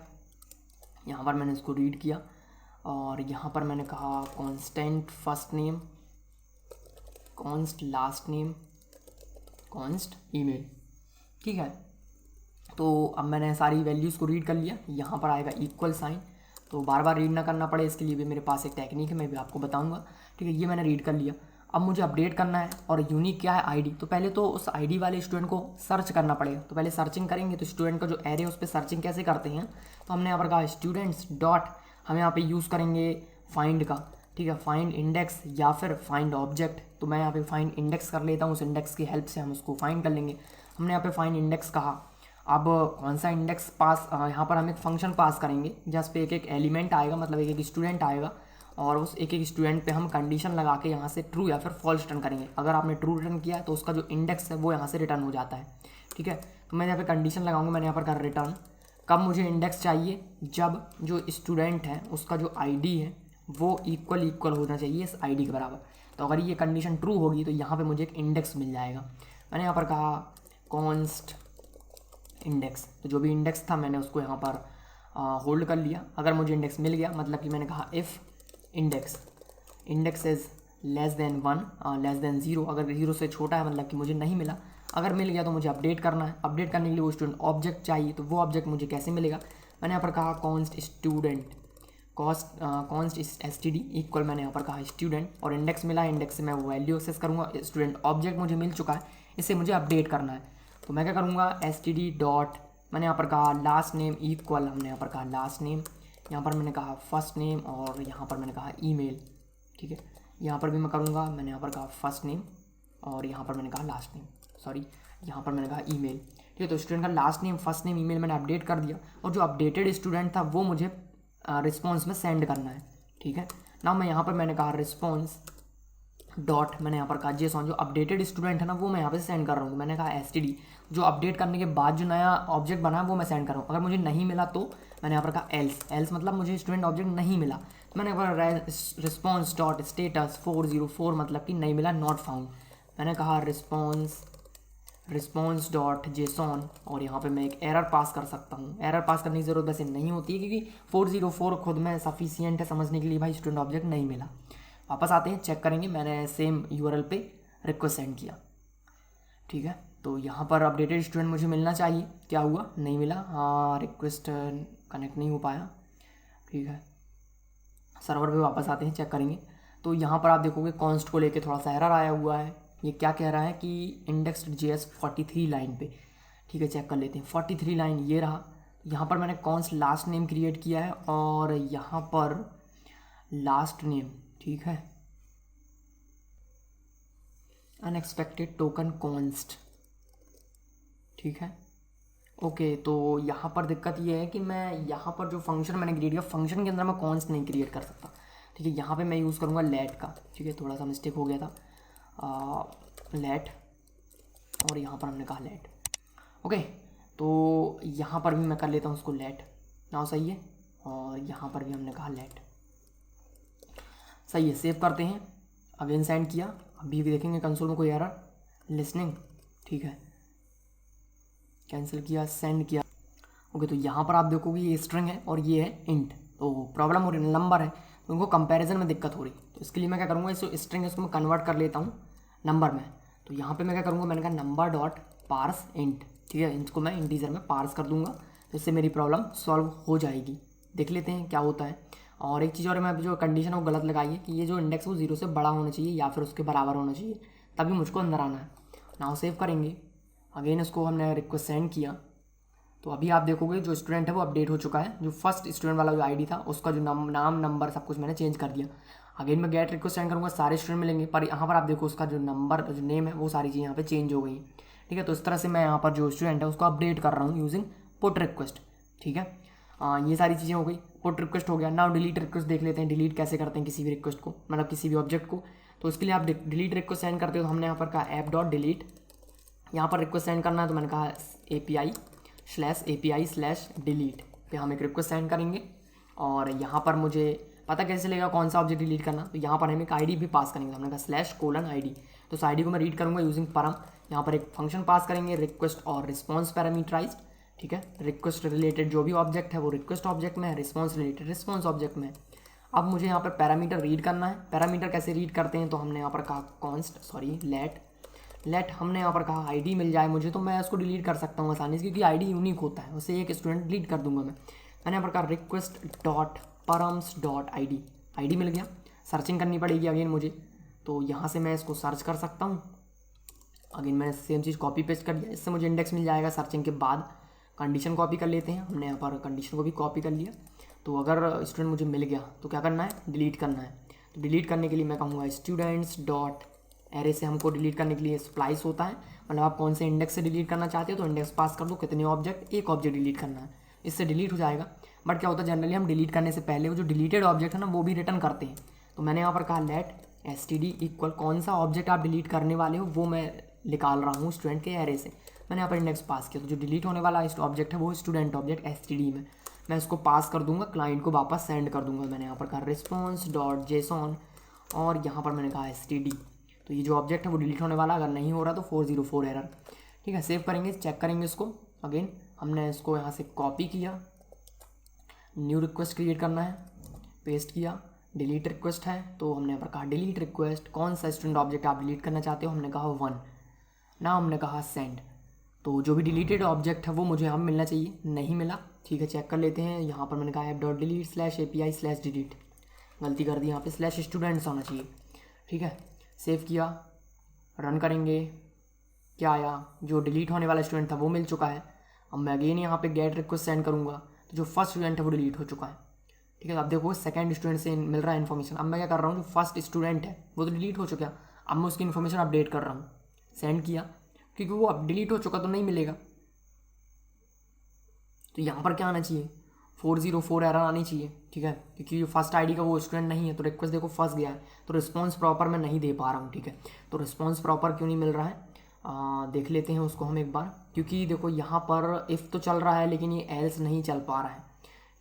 यहाँ पर मैंने इसको रीड किया, और यहाँ पर मैंने कहा constant first name, const last name, const email. ठीक है, तो अब मैंने सारी वैल्यूज़ को रीड कर लिया। यहाँ पर आएगा इक्वल साइन, तो बार बार रीड ना करना पड़े इसके लिए भी मेरे पास एक टेक्निक है, मैं भी आपको बताऊँगा। ठीक है, ये मैंने रीड कर लिया। अब मुझे अपडेट करना है, और यूनिक क्या है, आईडी। तो पहले तो उस आईडी वाले स्टूडेंट को सर्च करना पड़ेगा, तो पहले सर्चिंग करेंगे। तो स्टूडेंट का जो एरे है उस पर सर्चिंग कैसे करते हैं, तो हमने यहाँ पर कहा स्टूडेंट्स डॉट, हम यहाँ पे यूज़ करेंगे फाइंड का। ठीक है, फाइंड इंडेक्स या फिर फाइंड ऑब्जेक्ट। तो मैं यहाँ पे फाइंड इंडेक्स कर लेता हूँ, उस इंडेक्स की हेल्प से हम उसको फाइंड कर लेंगे। हमने यहाँ पे फाइंड इंडेक्स कहा। अब कौन सा इंडेक्स पास, यहाँ पर हम एक फंक्शन पास करेंगे जहाँ पे एक एक एलिमेंट आएगा, मतलब एक एक स्टूडेंट आएगा, और उस एक एक स्टूडेंट पे हम कंडीशन लगा के यहाँ से ट्रू या फिर फॉल्स रिटर्न करेंगे। अगर आपने ट्रू रिटर्न किया तो उसका जो इंडेक्स है वो यहाँ से रिटर्न हो जाता है। ठीक है, तो मैं यहाँ पे कंडीशन लगाऊंगा, मैंने यहाँ पर कर रिटर्न। कब मुझे इंडेक्स चाहिए, जब जो स्टूडेंट है उसका जो आईडी है वो इक्वल होना चाहिए इस आईडी के बराबर। तो अगर ये कंडीशन ट्रू होगी तो यहाँ पर मुझे एक इंडेक्स मिल जाएगा। मैंने यहाँ पर कहा कॉन्स्ट इंडेक्स, तो जो भी इंडेक्स था मैंने उसको यहाँ पर होल्ड कर लिया। अगर मुझे इंडेक्स मिल गया, मतलब कि मैंने कहा इफ़ इंडेक्स इज़ <1 <0, अगर 0 से छोटा है मतलब कि मुझे नहीं मिला। अगर मिल गया तो मुझे अपडेट करना है। अपडेट करने के लिए वो स्टूडेंट ऑब्जेक्ट चाहिए, तो वो ऑब्जेक्ट मुझे कैसे मिलेगा, मैंने यहाँ पर कहा const student, const std equal, मैंने यहाँ पर कहा स्टूडेंट, और इंडेक्स मिला। इंडेक्स से मैं वो वैल्यू एक्सेस करूँगा। स्टूडेंट ऑब्जेक्ट मुझे मिल चुका है, इसे मुझे अपडेट करना है। तो मैं क्या करूँगा, std डॉट, मैंने यहाँ पर कहा लास्ट नेम इक्वल, हमने यहाँ पर कहा लास्ट नेम, यहाँ पर मैंने कहा फर्स्ट नेम, और यहाँ पर मैंने कहा ईमेल। ठीक है, यहाँ पर भी मैं करूँगा, मैंने यहाँ पर कहा फर्स्ट नेम, और यहाँ पर मैंने कहा लास्ट नेम, यहाँ पर मैंने कहा ईमेल। ठीक है, तो स्टूडेंट का last name, first name, email मैंने अपडेट कर दिया, और जो अपडेटेड स्टूडेंट था वो मुझे रिस्पॉन्स में सेंड करना है। ठीक है ना, मैं यहाँ पर मैंने कहा रिस्पॉन्स डॉट, मैंने यहाँ पर कहा जेसॉन, जो अपडेटेड स्टूडेंट है ना वो मैं यहाँ पे सेंड कर रहा हूँ। मैंने कहा std, जो अपडेट करने के बाद जो नया ऑब्जेक्ट बना है वो मैं सेंड कर रहा हूँ। अगर मुझे नहीं मिला तो मैंने यहाँ पर कहा एल्स मतलब मुझे स्टूडेंट ऑब्जेक्ट नहीं मिला, तो मैंने यहाँ पर रिस्पॉन्स डॉट स्टेटस 404, मतलब कि नहीं मिला, नॉट फाउंड। मैंने कहा रिस्पॉन्स डॉट जेसॉन, और यहाँ पे मैं एक एरर पास कर सकता हूँ। एरर पास करने की ज़रूरत वैसे नहीं होती है, क्योंकि 404 खुद में सफिशियंट है समझने के लिए भाई स्टूडेंट ऑब्जेक्ट नहीं मिला। वापस आते हैं, चेक करेंगे, मैंने सेम यूआरएल पे रिक्वेस्ट सेंड किया। ठीक है, तो यहाँ पर अपडेटेड स्टूडेंट मुझे मिलना चाहिए, क्या हुआ, नहीं मिला। हाँ, रिक्वेस्ट कनेक्ट नहीं हो पाया, ठीक है। सर्वर पे वापस आते हैं, चेक करेंगे। तो यहाँ पर आप देखोगे कॉन्स्ट को लेके थोड़ा सा एरर आया हुआ है। ये क्या कह रहा है कि index.js 43 लाइन पे, ठीक है। चेक कर लेते हैं 43 लाइन ये रहा। यहाँ पर मैंने कॉन्स्ट लास्ट नेम क्रिएट किया है और यहाँ पर लास्ट नेम, ठीक है, अनएक्सपेक्टेड टोकन कॉन्स्ट, ठीक है। ओके, तो यहाँ पर दिक्कत ये है कि मैं यहाँ पर जो फंक्शन मैंने क्रिएट किया, फंक्शन के अंदर मैं कॉन्स्ट नहीं क्रिएट कर सकता, ठीक है। यहाँ पे मैं यूज़ करूँगा लेट का, ठीक है। थोड़ा सा मिस्टेक हो गया था, लेट, और यहाँ पर हमने कहा लेट। ओके, तो यहाँ पर भी मैं कर लेता हूँ उसको लेट, ना सही है। और यहाँ पर भी हमने कहा लेट, सही है। सेव करते हैं, अगेन सेंड किया, अभी भी देखेंगे कंसोल में कोई एरर, लिसनिंग, ठीक है। कैंसिल किया, सेंड किया। ओके, तो यहाँ पर आप देखोगे ये स्ट्रिंग है और ये है इंट, तो प्रॉब्लम हो रही है, नंबर है, तो उनको कंपैरिजन में दिक्कत हो रही। तो इसके लिए मैं क्या करूँगा, इस स्ट्रिंग है इसको मैं कन्वर्ट कर लेता हूँ नंबर में। तो यहाँ पे मैं क्या करूँगा, मैंने कहा नंबर डॉट पार्स इंट, ठीक है। इसको मैं इंटीजर में पार्स कर दूँगा, तो इससे मेरी प्रॉब्लम सॉल्व हो जाएगी। देख लेते हैं क्या होता है। और एक चीज़ और, मैं जो कंडीशन है वो गलत लगाई है कि ये जो इंडेक्स वो 0 से बड़ा होना चाहिए या फिर उसके बराबर होना चाहिए, तभी मुझको अंदर आना है। नाउ सेव करेंगे, अगेन इसको हमने रिक्वेस्ट सेंड किया। तो अभी आप देखोगे जो स्टूडेंट है वो अपडेट हो चुका है। जो फर्स्ट स्टूडेंट वाला जो आईडी था उसका जो नाम नंबर सब कुछ मैंने चेंज कर दिया। अगेन मैं गेट रिक्वेस्ट सेंड करूँगा, सारे स्टूडेंट मिलेंगे, पर यहाँ पर आप देखो उसका जो नंबर जो नेम है वो सारी चीज़ यहाँ पे चेंज हो गई, ठीक है। तो इस तरह से मैं यहाँ पर जो स्टूडेंट है उसको अपडेट कर रहा हूँ यूजिंग पुट रिक्वेस्ट, ठीक है। ये सारी चीज़ें हो गई, पुट रिक्वेस्ट हो गया। नाउ डिलीट रिक्वेस्ट देख लेते हैं, डिलीट कैसे करते हैं किसी भी रिक्वेस्ट को, मतलब किसी भी ऑब्जेक्ट को। तो इसके लिए आप डिलीट रिक्वेस्ट सेंड करते हो, तो हमने यहाँ पर कहा ऐप डॉट डिलीट, यहाँ पर रिक्वेस्ट सेंड करना है, तो मैंने कहा API/API/delete पे हम एक रिक्वेस्ट सेंड करेंगे। और यहाँ पर मुझे पता कैसे चलेगा कौन सा ऑब्जेक्ट डिलीट करना, तो यहाँ पर हम एक आईडी भी पास करेंगे, हमने कहा /:id। तो उस आईडी को मैं रीड करूँगा यूजिंग परम। यहाँ पर एक फंक्शन पास करेंगे रिक्वेस्ट और रिस्पॉन्स पैरामीटराइज्ड, ठीक है। रिक्वेस्ट रिलेटेड जो भी ऑब्जेक्ट है वो रिक्वेस्ट ऑब्जेक्ट में है, रिस्पॉन्स रिलेटेड रिस्पॉन्स ऑब्जेक्ट में है। अब मुझे यहाँ पर पैरामीटर रीड करना है। पैरामीटर कैसे रीड करते हैं, तो हमने यहाँ पर कहा लेट हमने यहाँ पर कहा आईडी मिल जाए मुझे, तो मैं उसको डिलीट कर सकता हूँ आसानी से, क्योंकि आईडी यूनिक होता है, उससे एक स्टूडेंट डिलीट कर दूंगा मैंने यहाँ पर कहा request dot params dot ID मिल गया। सर्चिंग करनी पड़ेगी अगेन मुझे, तो यहाँ से मैं इसको सर्च कर सकता हूँ। अगेन मैंने सेम चीज़ कॉपी पेस्ट कर दिया, इससे मुझे इंडेक्स मिल जाएगा सर्चिंग के बाद। कंडीशन कॉपी कर लेते हैं, हमने यहाँ पर कंडीशन को भी कॉपी कर लिया। तो अगर स्टूडेंट मुझे मिल गया तो क्या करना है, डिलीट करना है। तो डिलीट करने के लिए मैं कहूँगा स्टूडेंट्स डॉट एरे से हमको डिलीट करने के लिए स्प्लाइस होता है, मतलब आप कौन से इंडेक्स से डिलीट करना चाहते हो तो इंडेक्स पास कर दो, कितने ऑब्जेक्ट, एक ऑब्जेक्ट डिलीट करना है, इससे डिलीट हो जाएगा। बट क्या होता है जनरली हम डिलीट करने से पहले वो जो डिलीटेड ऑब्जेक्ट है ना वो भी रिटर्न करते हैं। तो मैंने यहाँ पर कहा लेट std इक्वल कौन सा ऑब्जेक्ट आप डिलीट करने वाले हो वो मैं निकाल रहा हूँ स्टूडेंट के एरे से। मैंने यहाँ पर इंडेक्स पास किया, तो जो डिलीट होने वाला ऑब्जेक्ट है वो स्टूडेंट ऑब्जेक्ट std में मैं इसको पास कर दूंगा, क्लाइंट को वापस सेंड कर दूंगा। मैंने यहाँ पर कहा रिस्पॉन्स डॉट जेसॉन और यहाँ पर मैंने कहा std। तो ये जो ऑब्जेक्ट है वो डिलीट होने वाला, अगर नहीं हो रहा तो 404 एरर, ठीक है। सेव करेंगे, चेक करेंगे इसको। अगेन हमने इसको यहाँ से कॉपी किया, न्यू रिक्वेस्ट क्रिएट करना है, पेस्ट किया, डिलीट रिक्वेस्ट है तो हमने यहाँ पर कहा डिलीट रिक्वेस्ट, कौन सा स्टूडेंट ऑब्जेक्ट आप डिलीट करना चाहते हो, हमने कहा 1। ना हमने कहा सेंड, तो जो भी डिलीटेड ऑब्जेक्ट है वो मुझे यहाँ मिलना चाहिए, नहीं मिला, ठीक है। चेक कर लेते हैं, यहाँ पर मैंने कहा ऐप डॉट डिलीट /API/delete, गलती कर दी, यहाँ पे /students होना चाहिए, ठीक है। सेव किया, रन करेंगे, क्या आया, जो डिलीट होने वाला स्टूडेंट था वो मिल चुका है। अब मैं अगेन यहाँ पे गेट रिक्वेस्ट सेंड करूँगा, तो जो फर्स्ट स्टूडेंट है वो डिलीट हो चुका है, ठीक है। अब देखो सेकंड स्टूडेंट से मिल रहा है इन्फॉर्मेशन। अब मैं क्या कर रहा हूँ, जो फर्स्ट स्टूडेंट है वो तो डिलीट हो चुका है, अब मैं उसकी इन्फॉर्मेशन अपडेट कर रहा हूँ। सेंड किया, क्योंकि वो अब डिलीट हो चुका तो नहीं मिलेगा, तो यहाँ पर क्या आना चाहिए, 404 एरर आनी चाहिए, ठीक है। क्योंकि जो फर्स्ट आईडी का वो स्टूडेंट नहीं है, तो रिक्वेस्ट देखो फंस गया है, तो रिस्पॉन्स प्रॉपर मैं नहीं दे पा रहा हूँ, ठीक है। तो रिस्पॉन्स प्रॉपर क्यों नहीं मिल रहा है, देख लेते हैं उसको हम एक बार। क्योंकि देखो यहाँ पर इफ़ तो चल रहा है लेकिन ये एल्स नहीं चल पा रहा है,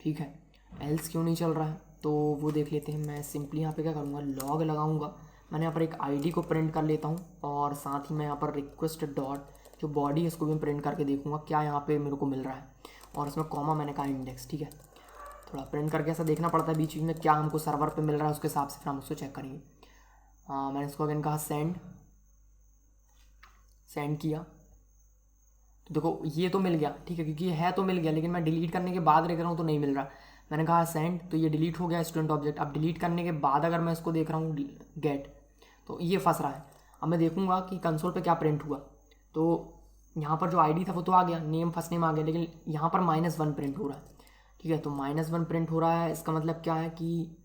ठीक है। एल्स क्यों नहीं चल रहा है तो वो देख लेते हैं। मैं सिंपली यहाँ पे क्या करूँगा, लॉग लगाऊंगा। मैंने यहाँ पर एक आईडी को प्रिंट कर लेता हूँ और साथ ही मैं यहाँ पर रिक्वेस्ट डॉट जो बॉडी है इसको भी प्रिंट करके देखूँगा क्या यहाँ पे मेरे को मिल रहा है, और इसमें कॉमा मैंने कहा इंडेक्स, ठीक है। थोड़ा प्रिंट करके ऐसा देखना पड़ता है बीच बीच में क्या हमको सर्वर पे मिल रहा है, उसके हिसाब से फिर हम उसको चेक करेंगे। मैंने इसको अगेन कहा सेंड किया, तो देखो ये तो मिल गया, ठीक है, क्योंकि ये है तो मिल गया, लेकिन मैं डिलीट करने के बाद देख रहा हूँ तो नहीं मिल रहा। मैंने कहा सेंड, तो ये डिलीट हो गया स्टूडेंट ऑब्जेक्ट। अब डिलीट करने के बाद अगर मैं इसको देख रहा हूँ गेट, तो ये फंस रहा है। अब मैं देखूँगा कि कंसोल पे क्या प्रिंट हुआ। तो यहाँ पर जो आईडी था वो तो आ गया, नेम फर्स्ट नेम आ गया, लेकिन यहाँ पर -1 प्रिंट हो रहा है, ठीक है। तो -1 प्रिंट हो रहा है, इसका मतलब क्या है कि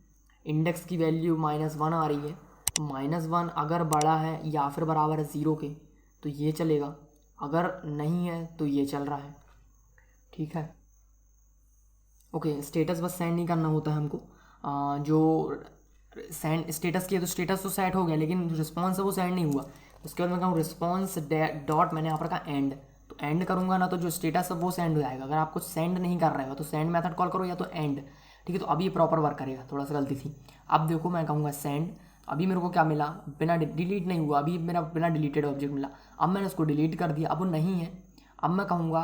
इंडेक्स की वैल्यू -1 आ रही है। तो -1 अगर बड़ा है या फिर बराबर है 0 के तो ये चलेगा, अगर नहीं है तो ये चल रहा है, ठीक है। ओके, स्टेटस बस सेंड नहीं करना होता है हमको। जो सेंड स्टेटस किया तो स्टेटस तो सेट हो गया, लेकिन जो रिस्पॉन्स है वो सेंड नहीं हुआ। उसके बाद मैं कहूँ रिस्पॉन्स डॉट, मैंने यहाँ पर कहा एंड, तो एंड करूँगा ना तो जो स्टेटस है वो सेंड हो जाएगा। अगर आपको सेंड नहीं कर रहा है तो सेंड मेथड कॉल करो या तो एंड, ठीक है। तो अभी ये प्रॉपर वर्क करेगा, थोड़ा सा गलती थी। अब देखो मैं कहूँगा सेंड, अभी मेरे को क्या मिला, बिना डिलीट नहीं हुआ, अभी मेरा बिना डिलीटेड ऑब्जेक्ट मिला। अब मैंने उसको डिलीट कर दिया, अब वो नहीं है। अब मैं कहूँगा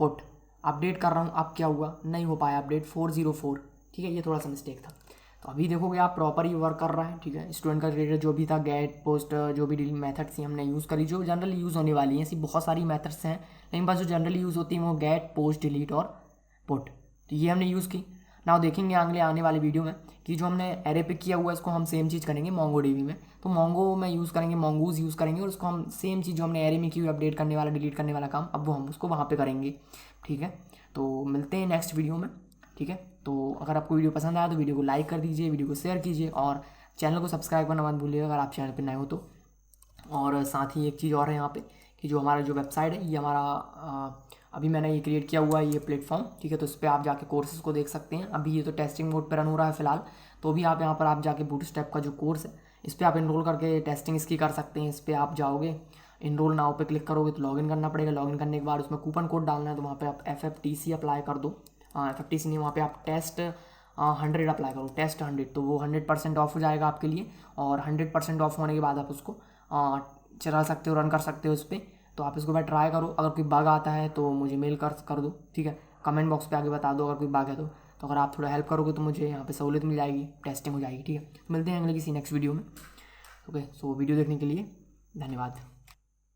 पुट, अपडेट कर रहा हूँ, अब क्या हुआ, नहीं हो पाया अपडेट 404, ठीक है। ये थोड़ा सा मिस्टेक था। तो अभी देखोगे आप प्रॉपर ही वर्क कर रहा है, ठीक है। स्टूडेंट का रिलेटेड जो भी था, गेट पोस्ट, जो भी मेथड्स थी हमने यूज़ करी, जो जनरली यूज़ होने वाली हैं, ऐसी बहुत सारी मेथड्स हैं, लेकिन बस जो जनरली यूज़ होती हैं वो गेट, पोस्ट, डिलीट और पुट, तो ये हमने यूज़ की। नाउ देखेंगे अगले आने वाले वीडियो में कि जो हमने एरे पिक किया हुआ है इसको हम सेम चीज़ करेंगे मोंगो डीबी में। तो मोंगो में यूज़ करेंगे, मोंगूज यूज़ करेंगे, और उसको हम सेम चीज़ जो हमने एरे में की हुई अपडेट करने वाला, डिलीट करने वाला काम, अब वो हम उसको वहाँ पे करेंगे, ठीक है। तो मिलते हैं नेक्स्ट वीडियो में, ठीक है। तो अगर आपको वीडियो पसंद आया तो वीडियो को लाइक कर दीजिए, वीडियो को शेयर कीजिए, और चैनल को सब्सक्राइब करना मत भूलिएगा अगर आप चैनल पर नए हो तो। और साथ ही एक चीज़ और है यहाँ पे कि जो हमारा जो वेबसाइट है, ये हमारा अभी मैंने ये क्रिएट किया हुआ है ये प्लेटफॉर्म, ठीक है। तो इस पर आप जाके कोर्सेज को देख सकते हैं। अभी ये तो टेस्टिंग मोड पर रन हो रहा है फिलहाल, तो भी आप यहाँ पर आप जाके बूटस्ट्रैप का जो कोर्स है इस पर आप इनरोल करके टेस्टिंग इसकी कर सकते हैं। इस पर आप जाओगे, इनरोल नाउ पे क्लिक करोगे तो लॉगिन करना पड़ेगा। लॉगिन करने के बाद उसमें कूपन कोड डालना है, तो वहाँ पे आप FFTC अप्लाई कर दो। FFTC नहीं, वहाँ पे आप टेस्ट 100 अप्लाई करो, टेस्ट 100, तो वो 100% ऑफ हो जाएगा आपके लिए। और 100% ऑफ होने के बाद आप उसको चला सकते हो, रन कर सकते हो उस पर। तो आप इसको भाई ट्राई करो। अगर कोई बग आता है तो मुझे मेल कर दो, ठीक है। कमेंट बॉक्स पे आगे बता दो अगर कोई बग है तो अगर आप थोड़ा हेल्प करोगे तो मुझे यहाँ पे सहूलियत मिल जाएगी, टेस्टिंग हो जाएगी, ठीक है। मिलते हैं अगले किसी नेक्स्ट वीडियो में। ओके, सो वीडियो देखने के लिए धन्यवाद।